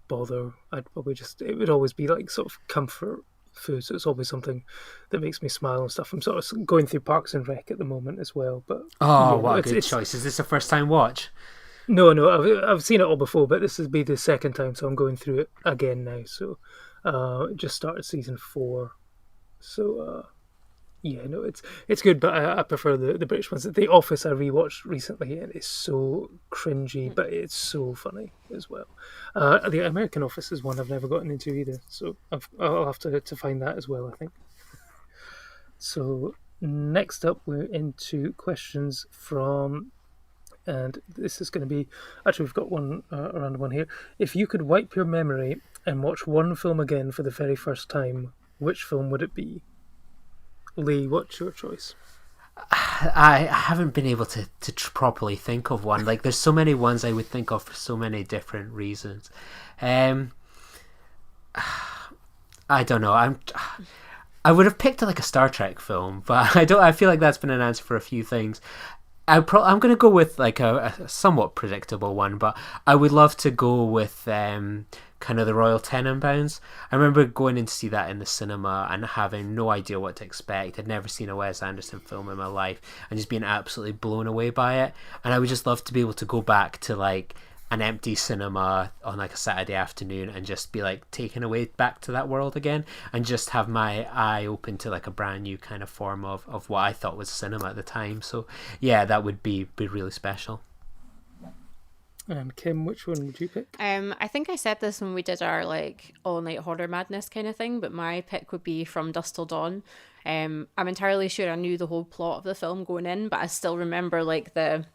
bother. It would always be like sort of comfort food, so it's always something that makes me smile and stuff. I'm sort of going through Parks and Rec at the moment as well, but what a good choice. Is this a first time watch? No, I've seen it all before, but this will be the second time, so I'm going through it again now. So just started season 4, so yeah, no, it's good, but I prefer the British ones. The Office I rewatched recently, and it's so cringy, but it's so funny as well. The American Office is one I've never gotten into either, so I'll have to find that as well, I think. So next up, we're into questions from. And this is going to be... Actually, we've got one around one here. If you could wipe your memory and watch one film again for the very first time, which film would it be? Lee, what's your choice? I haven't been able to properly think of one. Like, there's so many ones I would think of for so many different reasons. I don't know. I would have picked like a Star Trek film, but I feel like that's been an answer for a few things. I'm going to go with like a somewhat predictable one, but I would love to go with kind of the Royal Tenenbaums. I remember going in to see that in the cinema and having no idea what to expect. I'd never seen a Wes Anderson film in my life and just being absolutely blown away by it. And I would just love to be able to go back to like an empty cinema on like a Saturday afternoon and just be like taken away back to that world again and just have my eye open to like a brand new kind of form of what I thought was cinema at the time. So yeah, that would be really special. And Kim, which one would you pick? I think I said this when we did our like all night horror madness kind of thing, but my pick would be From Dusk Till Dawn. I'm entirely sure I knew the whole plot of the film going in, but I still remember like the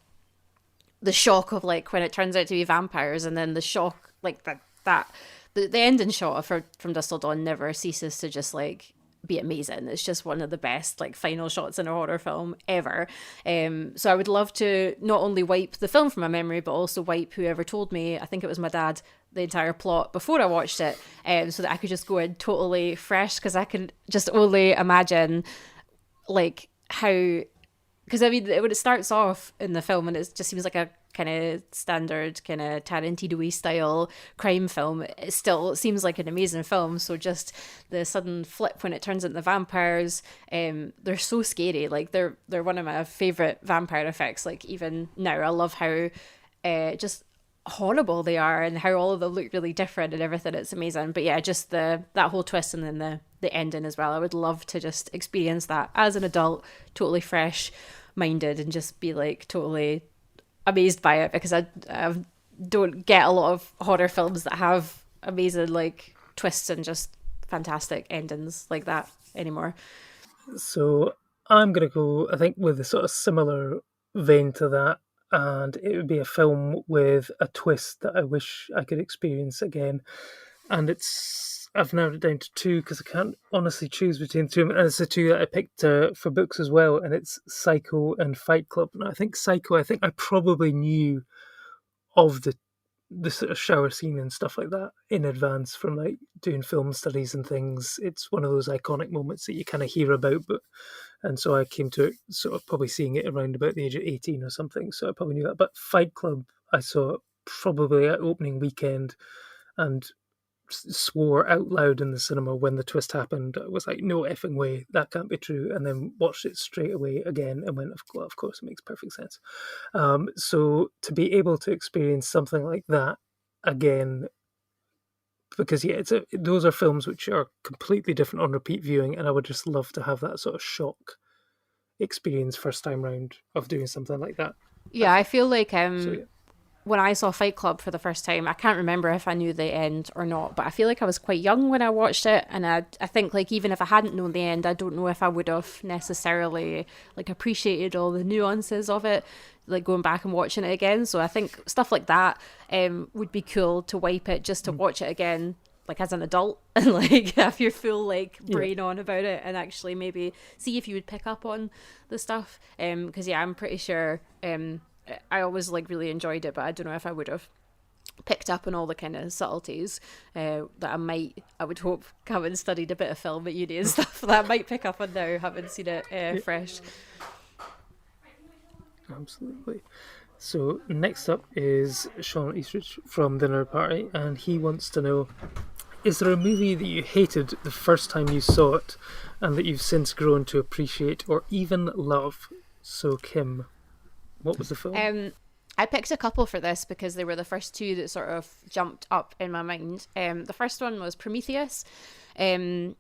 shock of like when it turns out to be vampires, and then the shock like the ending shot of From Dusk Till Dawn never ceases to just like be amazing. It's just one of the best like final shots in a horror film ever. So I would love to not only wipe the film from my memory, but also wipe whoever told me, I think it was my dad, the entire plot before I watched it, so that I could just go in totally fresh, because I can just only imagine like how, because I mean when it starts off in the film and it just seems like a kind of standard kind of Tarantino-y style crime film, it still seems like an amazing film. So just the sudden flip when it turns into vampires, they're so scary. Like they're one of my favorite vampire effects. Like even now, I love how just horrible they are and how all of them look really different and everything. It's amazing. But yeah, just that whole twist and then the ending as well. I would love to just experience that as an adult, totally fresh minded, and just be like totally amazed by it, because I don't get a lot of horror films that have amazing like twists and just fantastic endings like that anymore. So I'm going to go, I think, with a sort of similar vein to that, and it would be a film with a twist that I wish I could experience again. And I've narrowed it down to two because I can't honestly choose between the two. And it's the two that I picked for books as well, and it's Psycho and Fight Club. And I think Psycho, I probably knew of the sort of shower scene and stuff like that in advance from like doing film studies and things. It's one of those iconic moments that you kind of hear about, and so I came to it sort of probably seeing it around about the age of 18 or something. So I probably knew that. But Fight Club, I saw probably at opening weekend and swore out loud in the cinema when the twist happened. I was like, no effing way, that can't be true. And then watched it straight away again and went, of course, it makes perfect sense. So to be able to experience something like that again, because yeah, those are films which are completely different on repeat viewing, and I would just love to have that sort of shock experience first time round of doing something like that. Yeah, I feel like when I saw Fight Club for the first time, I can't remember if I knew the end or not, but I feel like I was quite young when I watched it, and I think like even if I hadn't known the end, I don't know if I would have necessarily like appreciated all the nuances of it, like going back and watching it again. So I think stuff like that would be cool to wipe it just to watch it again, like as an adult, and like have your full like brain on about it, and actually maybe see if you would pick up on the stuff. Because yeah, I'm pretty sure I always like really enjoyed it, but I don't know if I would have picked up on all the kind of subtleties that I would hope, having studied a bit of film at uni and stuff, that I might pick up on now, having seen it fresh. Absolutely. So next up is Sean Eastridge from The Nerd Party, and he wants to know, is there a movie that you hated the first time you saw it and that you've since grown to appreciate or even love? So Kim, what was the film? I picked a couple for this because they were the first two that sort of jumped up in my mind. The first one was Prometheus. I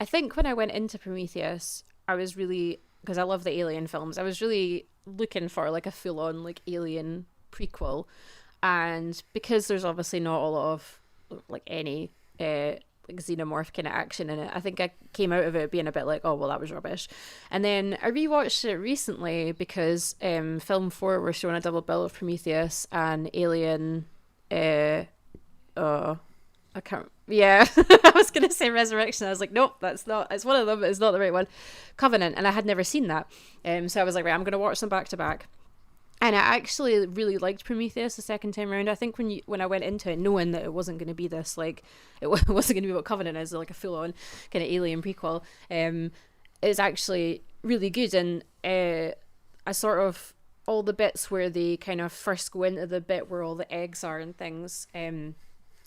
think when I went into Prometheus, I was really, because I love the Alien films, I was really looking for like a full-on like Alien prequel. And because there's obviously not a lot of like any like xenomorph kind of action in it, I think I came out of it being a bit like, oh well, that was rubbish. And then I rewatched it recently because Film 4 were showing a double bill of Prometheus and Alien I was gonna say Resurrection. I was like, nope, that's not, it's one of them, but it's not the right one. Covenant, and I had never seen that, so I was like, right, I'm gonna watch them back to back. And I actually really liked Prometheus the second time around. I think when I went into it knowing that it wasn't going to be this, like, it wasn't going to be what Covenant is, like a full-on kind of Alien prequel, it's actually really good. And I sort of all the bits where they kind of first go into the bit where all the eggs are and things, and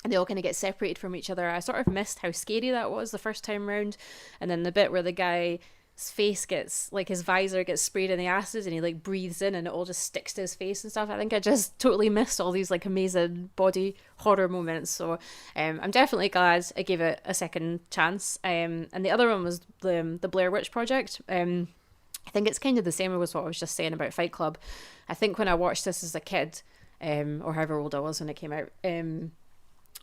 they all kind of get separated from each other. I sort of missed how scary that was the first time round. And then the bit where the guy's face gets, like, his visor gets sprayed in the acid and he like breathes in and it all just sticks to his face and stuff. I think I just totally missed all these like amazing body horror moments. So I'm definitely glad I gave it a second chance. And the other one was the Blair Witch Project. I think it's kind of the same as what I was just saying about Fight Club. I think when I watched this as a kid, or however old I was when it came out, and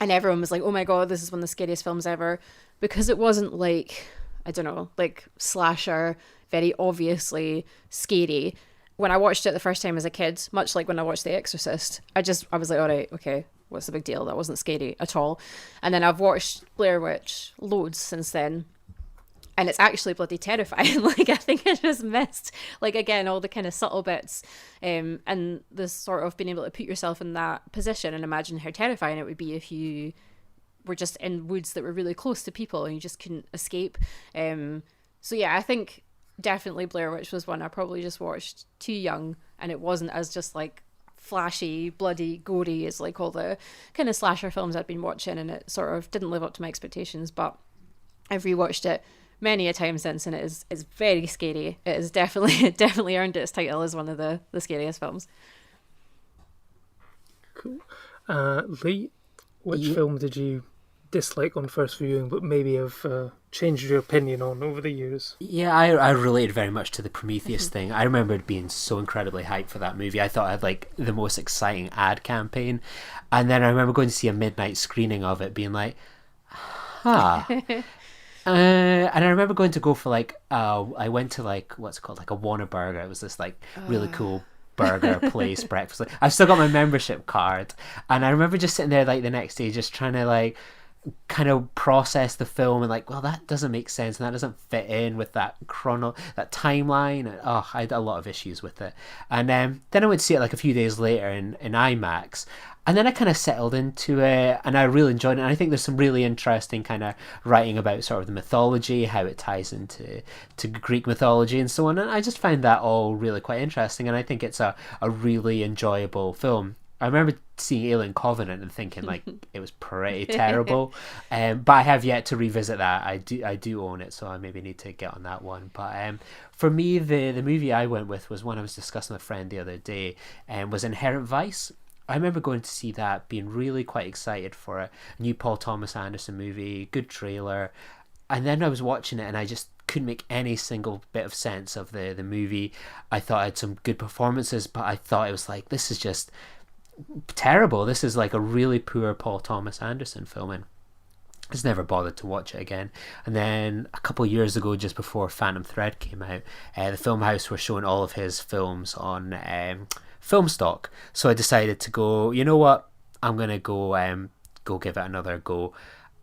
everyone was like, oh my god, this is one of the scariest films ever, because it wasn't like, I don't know, like slasher, very obviously scary. When I watched it the first time as a kid, much like when I watched The Exorcist, I was like, all right, okay, what's the big deal? That wasn't scary at all. And then I've watched Blair Witch loads since then, and it's actually bloody terrifying. Like, I think I just missed, like, again, all the kind of subtle bits, and the sort of being able to put yourself in that position and imagine how terrifying it would be if you were just in woods that were really close to people and you just couldn't escape. So yeah, I think definitely Blair Witch was one I probably just watched too young, and it wasn't as just like flashy, bloody, gory as like all the kind of slasher films I'd been watching, and it sort of didn't live up to my expectations. But I've rewatched it many a time since, and it's very scary. It has definitely earned its title as one of the scariest films. Cool. Lee, which film did you dislike on first viewing but maybe have changed your opinion on over the years? Yeah, I related very much to the Prometheus thing. I remember being so incredibly hyped for that movie. I thought I had like the most exciting ad campaign, and then I remember going to see a midnight screening of it being like, and I remember going to go for like I went to like, what's it called, like a Whataburger. It was this like really cool burger place, breakfast. Like, I've still got my membership card, and I remember just sitting there like the next day just trying to like kind of process the film and like, well, that doesn't make sense and that doesn't fit in with that that timeline. And, I had a lot of issues with it. And then I went to see it like a few days later in IMAX, and then I kind of settled into it and I really enjoyed it. And I think there's some really interesting kind of writing about sort of the mythology, how it ties into Greek mythology and so on. And I just find that all really quite interesting, and I think it's a really enjoyable film. I remember seeing Alien Covenant and thinking like it was pretty terrible, but I have yet to revisit that. I do own it, so I maybe need to get on that one. But for me, the movie I went with was one I was discussing with a friend the other day, and was Inherent Vice. I remember going to see that, being really quite excited for a new Paul Thomas Anderson movie, good trailer, and then I was watching it and I just couldn't make any single bit of sense of the movie. I thought I had some good performances, but I thought it was like, this is just terrible. This is like a really poor Paul Thomas Anderson film, and I just never bothered to watch it again. And then a couple of years ago, just before Phantom Thread came out, the Filmhouse were showing all of his films on film stock, so I decided to go, you know what, I'm gonna go give it another go.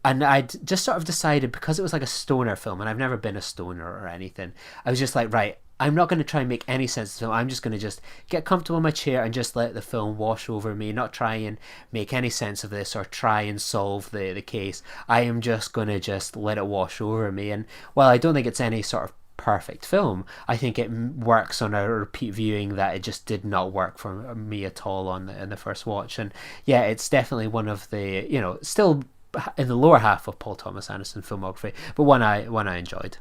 And I just sort of decided, because it was like a stoner film and I've never been a stoner or anything, I was just like, right, I'm not going to try and make any sense of the film. I'm just going to just get comfortable in my chair and just let the film wash over me, not try and make any sense of this or try and solve the case. I am just going to just let it wash over me. And while I don't think it's any sort of perfect film, I think it works on a repeat viewing that it just did not work for me at all in the first watch. And yeah, it's definitely one of the, still in the lower half of Paul Thomas Anderson filmography, but one I enjoyed.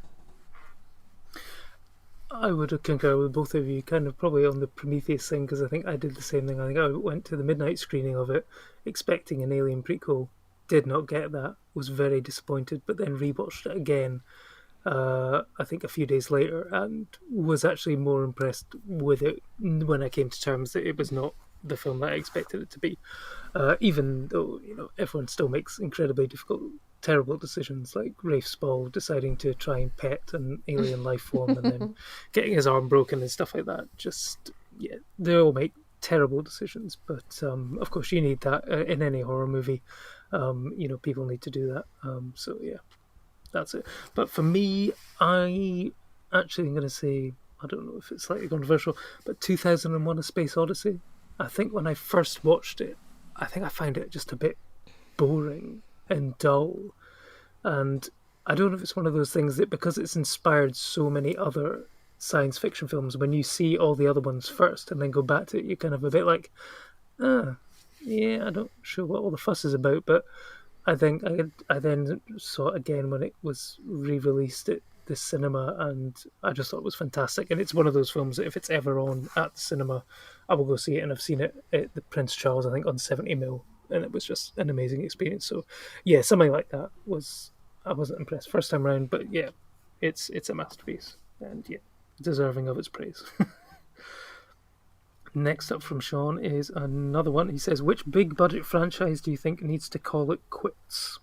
I would concur with both of you, kind of probably on the Prometheus thing, because I think I did the same thing. I think I went to the midnight screening of it expecting an Alien prequel, did not get that, was very disappointed, but then rewatched it again, I think a few days later, and was actually more impressed with it when I came to terms that it was not the film that I expected it to be. Even though, everyone still makes incredibly difficult, terrible decisions, like Rafe Spall deciding to try and pet an alien life form and then getting his arm broken and stuff like that. Just, yeah, they all make terrible decisions, but of course you need that in any horror movie. People need to do that. So yeah, that's it. But for me, I actually am going to say, I don't know if it's slightly controversial, but 2001: A Space Odyssey. I think when I first watched it, I think I found it just a bit boring and dull, and I don't know if it's one of those things that because it's inspired so many other science fiction films, when you see all the other ones first and then go back to it, you're kind of a bit like, yeah, I'm not sure what all the fuss is about. But I think I then saw it again when it was re-released at the cinema, and I just thought it was fantastic. And it's one of those films that if it's ever on at the cinema, I will go see it. And I've seen it at the Prince Charles, I think, on 70mm, and it was just an amazing experience. So yeah, something like that I wasn't impressed first time round, but yeah, it's a masterpiece, and yeah, deserving of its praise. Next up from Sean is another one. He says, which big budget franchise do you think needs to call it quits?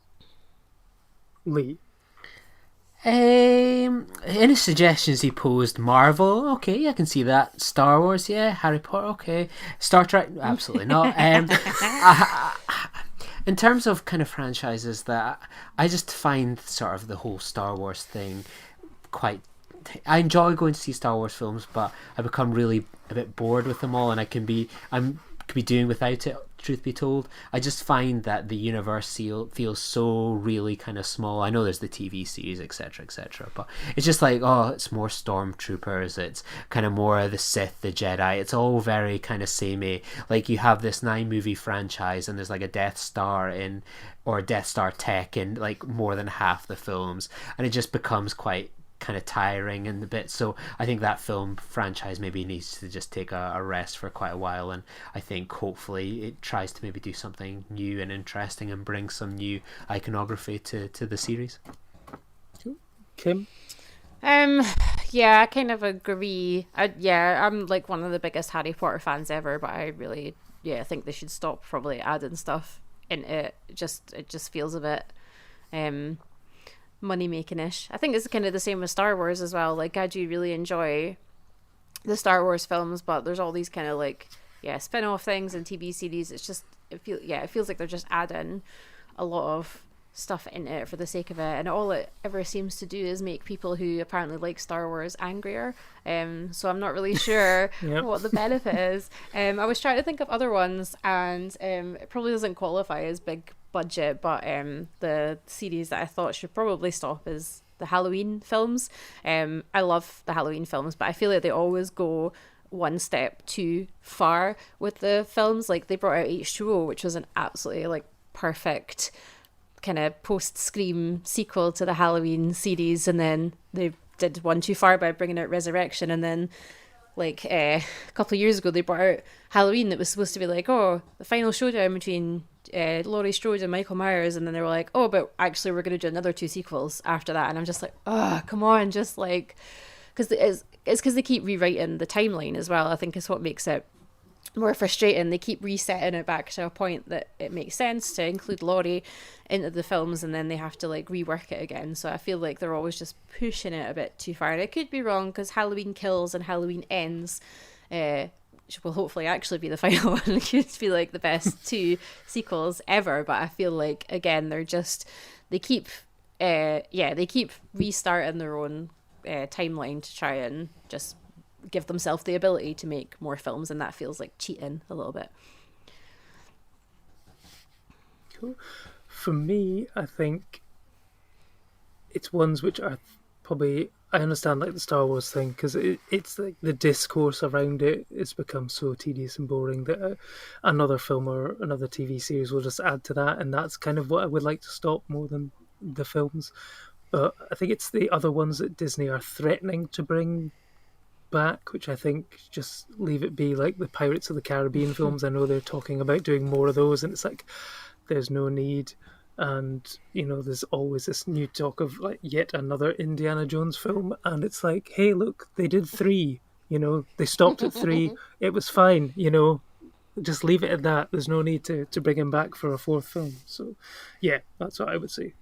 Lee. Any suggestions he posed? Marvel, okay, I can see that. Star Wars, yeah. Harry Potter, okay. Star Trek, absolutely not. In terms of kind of franchises that I just find sort of the whole Star Wars thing quite. I enjoy going to see Star Wars films, but I become really a bit bored with them all, and I could be doing without it. Truth be told, I just find that the universe feels so really kind of small. I know there's the TV series, etc., but it's just like, oh, it's more stormtroopers. It's kind of more the Sith, the Jedi. It's all very kind of samey. Like you have this 9-movie franchise, and there's like a Death Star or Death Star tech in like more than half the films, and it just becomes quite kind of tiring and a bit. So I think that film franchise maybe needs to just take a rest for quite a while, and I think hopefully it tries to maybe do something new and interesting and bring some new iconography to the series. Kim? Yeah, I kind of agree. I'm like one of the biggest Harry Potter fans ever, but I really think they should stop probably adding stuff into it. It just feels a bit money making ish. I think it's kind of the same with Star Wars as well. Like I do really enjoy the Star Wars films, but there's all these kind of like spin-off things and TV series. It's just it feels like they're just adding a lot of stuff into it for the sake of it, and all it ever seems to do is make people who apparently like Star Wars angrier. So I'm not really sure what the benefit is. I was trying to think of other ones, and it probably doesn't qualify as big budget, but the series that I thought should probably stop is the Halloween films. I love the Halloween films, but I feel like they always go one step too far with the films. Like they brought out H2O, which was an absolutely like perfect kind of post-Scream sequel to the Halloween series, and then they did one too far by bringing out Resurrection, and then like a couple of years ago they brought out Halloween that was supposed to be like, oh, the final showdown between Laurie Strode and Michael Myers, and then they were like, oh, but actually we're going to do another 2 sequels after that, and I'm just like, oh, come on, just like, because it's because they keep rewriting the timeline as well. I think is what makes it more frustrating. They keep resetting it back to a point that it makes sense to include Laurie into the films, and then they have to like rework it again. So I feel like they're always just pushing it a bit too far, and I could be wrong, because Halloween Kills and Halloween Ends which will hopefully actually be the final one, could be like the best 2 sequels ever. But I feel like again they keep restarting their own timeline to try and just give themselves the ability to make more films, and that feels like cheating a little bit. Cool. For me, I think it's ones which are probably, I understand like the Star Wars thing, because it's like the discourse around it has become so tedious and boring that another film or another TV series will just add to that, and that's kind of what I would like to stop more than the films. But I think it's the other ones that Disney are threatening to bring back, which I think just leave it be, like the Pirates of the Caribbean films. I know they're talking about doing more of those, and it's like there's no need. And there's always this new talk of like yet another Indiana Jones film, and it's like, hey, look, they did 3, they stopped at 3, it was fine, just leave it at that. There's no need to bring him back for a 4th film. So yeah, that's what I would say.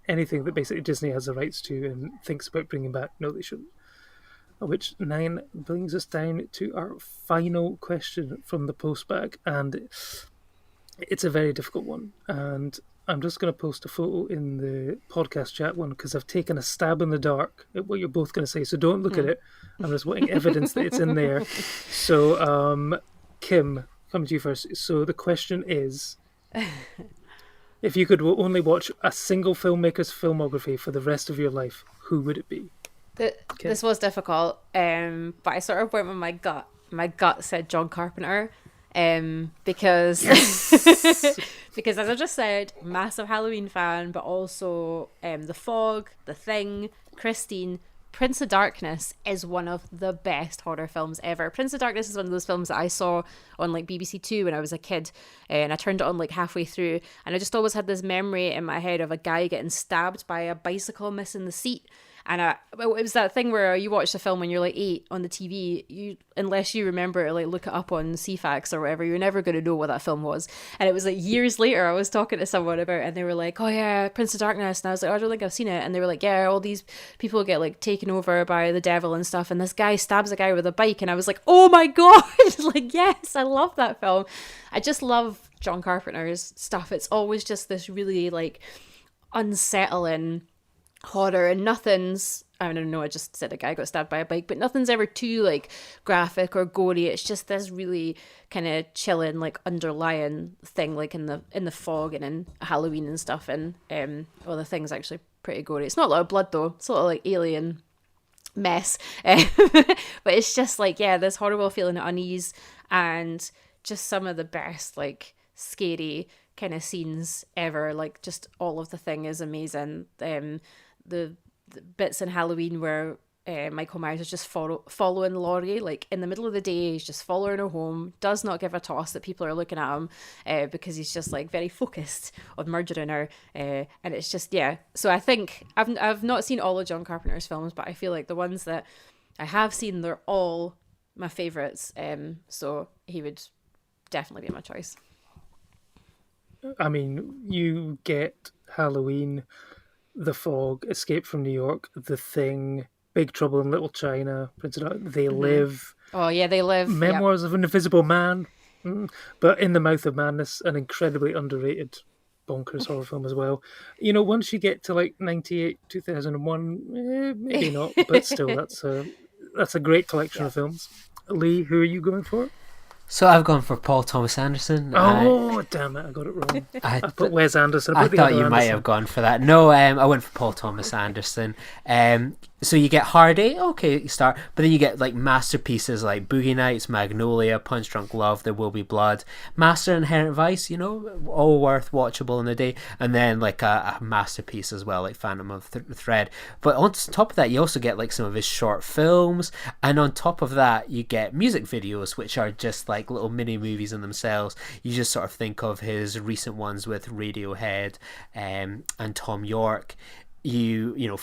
Anything that basically Disney has the rights to and thinks about bringing back, no, they shouldn't. Which 9 brings us down to our final question from the postbag, and it's a very difficult one. And I'm just going to post a photo in the podcast chat one, because I've taken a stab in the dark at what you're both going to say, so don't look at it. I'm just wanting evidence that it's in there. So, Kim, coming to you first. So the question is, if you could only watch a single filmmaker's filmography for the rest of your life, who would it be? This was difficult, but I sort of went with my gut. My gut said John Carpenter, because because as I just said, massive Halloween fan, but also The Fog, The Thing, Christine. Prince of Darkness is one of the best horror films ever. Prince of Darkness is one of those films that I saw on like BBC Two when I was a kid, and I turned it on like halfway through, and I just always had this memory in my head of a guy getting stabbed by a bicycle missing the seat. And it was that thing where you watch the film when you're like 8 on the TV, unless you remember to like look it up on CFAX or whatever, you're never going to know what that film was. And it was like years later I was talking to someone about it, and they were like, oh yeah, Prince of Darkness. And I was like, oh, I don't think I've seen it. And they were like, yeah, all these people get like taken over by the devil and stuff, and this guy stabs a guy with a bike. And I was like, oh my god, like yes, I love that film. I just love John Carpenter's stuff. It's always just this really like unsettling horror, and nothing's, I don't know, I just said a guy got stabbed by a bike, but nothing's ever too like graphic or gory. It's just this really kind of chilling like underlying thing, like in the Fog and in Halloween and stuff. And well, the Thing's actually pretty gory. It's not a lot of blood though, it's a lot of like alien mess. But it's just like, yeah, this horrible feeling of unease, and just some of the best like scary kind of scenes ever. Like just all of The Thing is amazing. The bits in Halloween where Michael Myers is just following Laurie, like in the middle of the day, he's just following her home, does not give a toss that people are looking at him, because he's just like very focused on murdering her, and it's just, yeah. So I think I've not seen all of John Carpenter's films, but I feel like the ones that I have seen, they're all my favourites, so he would definitely be my choice. I mean, you get Halloween, The Fog, Escape from New York, The Thing, Big Trouble in Little China, Prince of Darkness, They Live. Oh yeah, They Live. Memoirs of an Invisible Man. But In the Mouth of Madness, an incredibly underrated bonkers horror film as well. You know, once you get to like 98, 2001, maybe not, but still, that's a great collection of films. Lee, who are you going for? So I've gone for Paul Thomas Anderson. Oh, damn it, I got it wrong. I put Wes Anderson. I thought you might have gone for that. No, I went for Paul Thomas Anderson. So you get Hard Eight, okay, start, but then you get like masterpieces like Boogie Nights, Magnolia, Punch Drunk Love, There Will Be Blood, Master and Inherent Vice, you know, all worth watchable in a day, and then like a masterpiece as well, like Phantom of Thread. But on top of that, you also get like some of his short films, and on top of that, you get music videos, which are just like little mini movies in themselves. You just sort of think of his recent ones with Radiohead and Tom York. You know.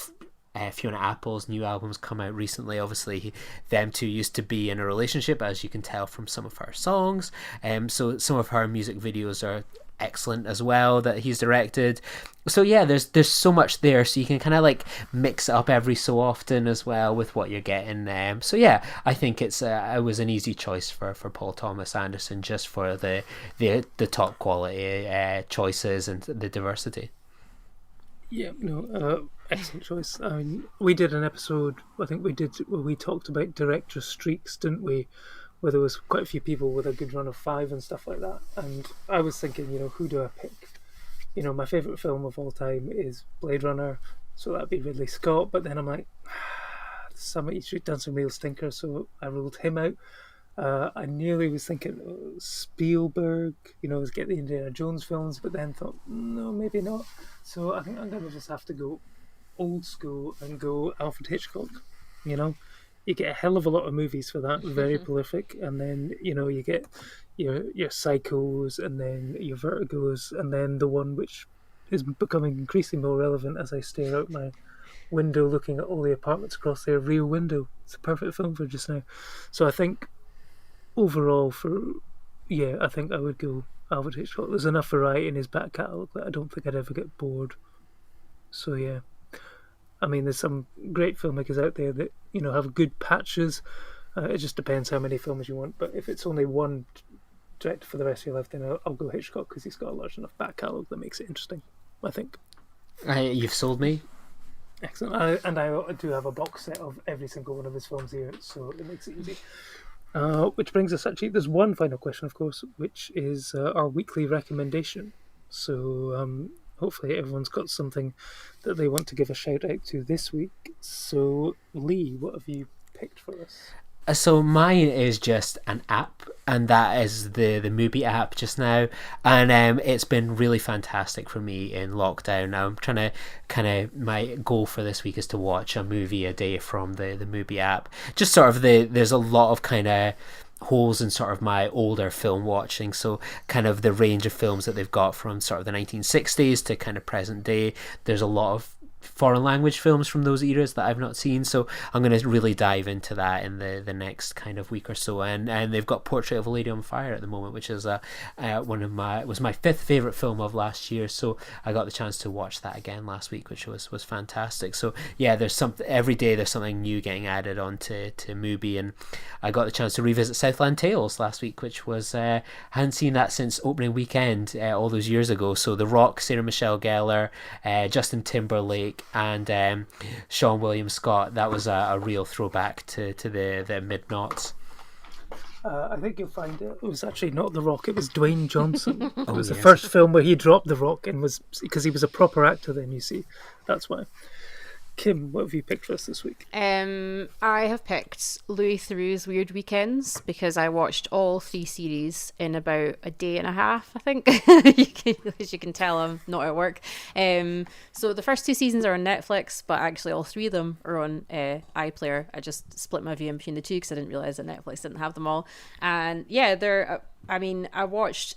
Fiona Apple's new albums come out recently. Obviously, them two used to be in a relationship, as you can tell from some of her songs. So some of her music videos are excellent as well that he's directed. So yeah, there's so much there. So you can kind of like mix it up every so often as well with what you're getting. So yeah, I think it was an easy choice for Paul Thomas Anderson, just for the top quality choices and the diversity. Yeah, no, excellent choice. I mean, we did an episode, I think we did, where we talked about director streaks, didn't we? Where there was quite a few people with a good run of 5 and stuff like that. And I was thinking, you know, who do I pick? You know, my favourite film of all time is Blade Runner, so that'd be Ridley Scott. But then I'm like, he's done some real stinkers, so I ruled him out. I nearly was thinking Spielberg, you know, get the Indiana Jones films, but then thought, no, maybe not. So I think I'm going to just have to go old school and go Alfred Hitchcock. You know, you get a hell of a lot of movies for that, very prolific, and then, you know, you get your Psychos, and then your Vertigos, and then the one which is becoming increasingly more relevant as I stare out my window looking at all the apartments across there, Rear Window. It's a perfect film for just now. So I think overall, I think I would go Alfred Hitchcock. There's enough variety in his back catalogue that I don't think I'd ever get bored. So yeah, I mean, there's some great filmmakers out there that, you know, have good patches. It just depends how many films you want. But if it's only one director for the rest of your life, then I'll go Hitchcock, because he's got a large enough back catalogue that makes it interesting, I think. You've sold me. Excellent. And I do have a box set of every single one of his films here, so it makes it easy. Which brings us, actually, there's one final question, of course, which is our weekly recommendation. So hopefully everyone's got something that they want to give a shout out to this week. So, Lee, what have you picked for us? So mine is just an app, and that is the Mubi app just now, and it's been really fantastic for me in lockdown. Now I'm trying to my goal for this week is to watch a movie a day from the Mubi app. Just sort of there's a lot of kind of holes in sort of my older film watching, so kind of the range of films that they've got from sort of the 1960s to kind of present day. There's a lot of foreign language films from those eras that I've not seen, so I'm going to really dive into that in the next kind of week or so. And they've got Portrait of a Lady on Fire at the moment, which is was my fifth favorite film of last year, so I got the chance to watch that again last week, which was fantastic. So yeah, there's something every day, there's something new getting added onto Mubi, and I got the chance to revisit Southland Tales last week, which was I hadn't seen that since opening weekend all those years ago. So The Rock, Sarah Michelle Gellar, Justin Timberlake, and Sean William Scott. That was a real throwback to the mid-noughts. I think you'll find it was actually not The Rock, it was Dwayne Johnson. It was the first film where he dropped The Rock, and was because he was a proper actor then, you see. That's why. Kim, what have you picked for us this week? I have picked Louis Theroux's Weird Weekends because I watched all 3 series in about a day and a half, I think. As you can tell, I'm not at work. So the first 2 seasons are on Netflix, but actually all 3 of them are on iPlayer. I just split my viewing between the 2 because I didn't realise that Netflix didn't have them all. And yeah, I watched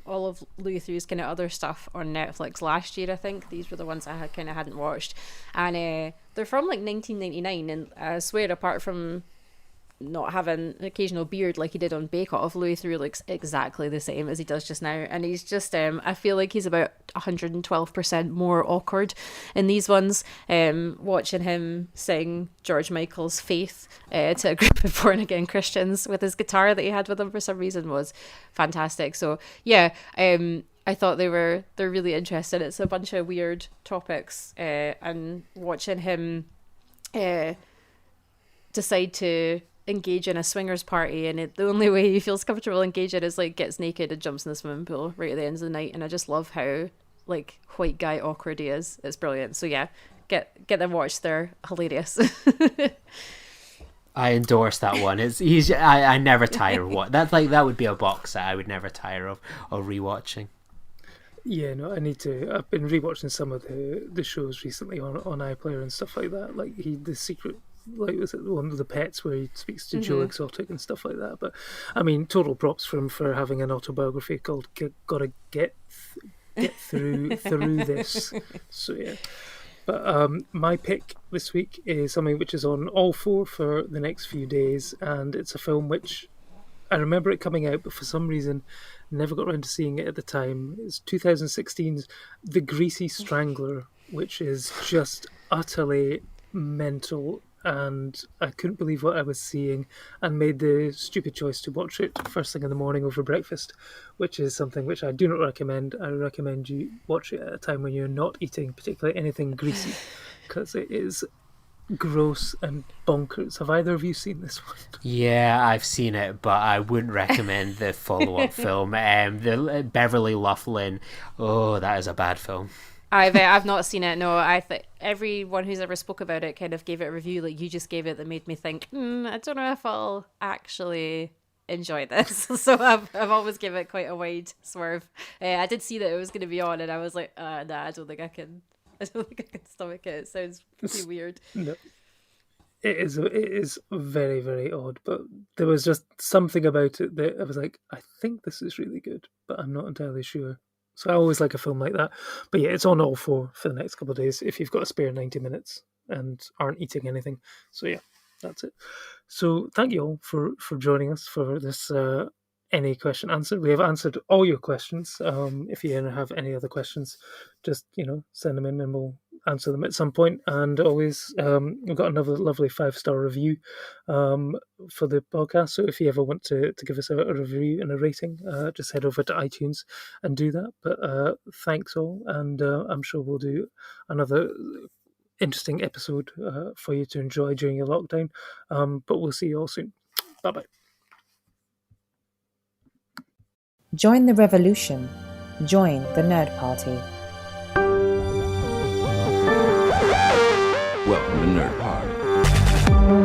all of Louis Theroux's kind of other stuff on Netflix last year. I think these were the ones I hadn't watched, and they're from like 1999. And I swear, apart from not having an occasional beard like he did on Bake Off, Louis Theroux looks exactly the same as he does just now, and he's just I feel like he's about 112% more awkward in these ones. Watching him sing George Michael's Faith to a group of born again Christians with his guitar that he had with him for some reason was fantastic. So yeah, I thought they're really interesting. It's a bunch of weird topics, and watching him decide to engage in a swingers party, and the only way he feels comfortable engaging is like gets naked and jumps in the swimming pool right at the end of the night. And I just love how like white guy awkward he is. It's brilliant. So yeah, get them watched. They're hilarious. I endorse that one. I never tire of what that would be a box that I would never tire of rewatching. Yeah, no, I need to. I've been rewatching some of the shows recently on iPlayer and stuff like that. Like The Secret, like was it one of the pets where he speaks to Joe Exotic and stuff like that. But I mean, total props for having an autobiography called "Gotta Get Through This." So yeah. But my pick this week is something which is on all 4 for the next few days, and it's a film which I remember it coming out, but for some reason never got around to seeing it at the time. It's 2016's The Greasy Strangler, which is just utterly mental, and I couldn't believe what I was seeing, and made the stupid choice to watch it first thing in the morning over breakfast, which is something which I do not recommend. I recommend you watch it at a time when you're not eating particularly anything greasy, because it is gross and bonkers. Have either of you seen this one? Yeah, I've seen it, but I wouldn't recommend the follow-up film. The Beverly Loughlin. Oh, that is a bad film. I've not seen it. No, everyone who's ever spoke about it kind of gave it a review like you just gave it that made me think, I don't know if I'll actually enjoy this. So I've always given it quite a wide swerve. I did see that it was going to be on, and I was like, nah, I don't think I can stomach it. It sounds pretty weird. No. It is very, very odd, but there was just something about it that I was like, I think this is really good, but I'm not entirely sure. So I always like a film like that. But yeah, it's on all 4 for the next couple of days if you've got a spare 90 minutes and aren't eating anything. So yeah, that's it. So thank you all for joining us for this Any Question Answered. We have answered all your questions. If you have any other questions, just send them in and we'll answer them at some point. And always we've got another lovely 5-star review for the podcast, so if you ever want to give us a review and a rating, just head over to iTunes and do that. But thanks all, and I'm sure we'll do another interesting episode for you to enjoy during your lockdown, but we'll see you all soon. Bye bye. Join the revolution. Join the Nerd Party. Welcome to Nerd Party.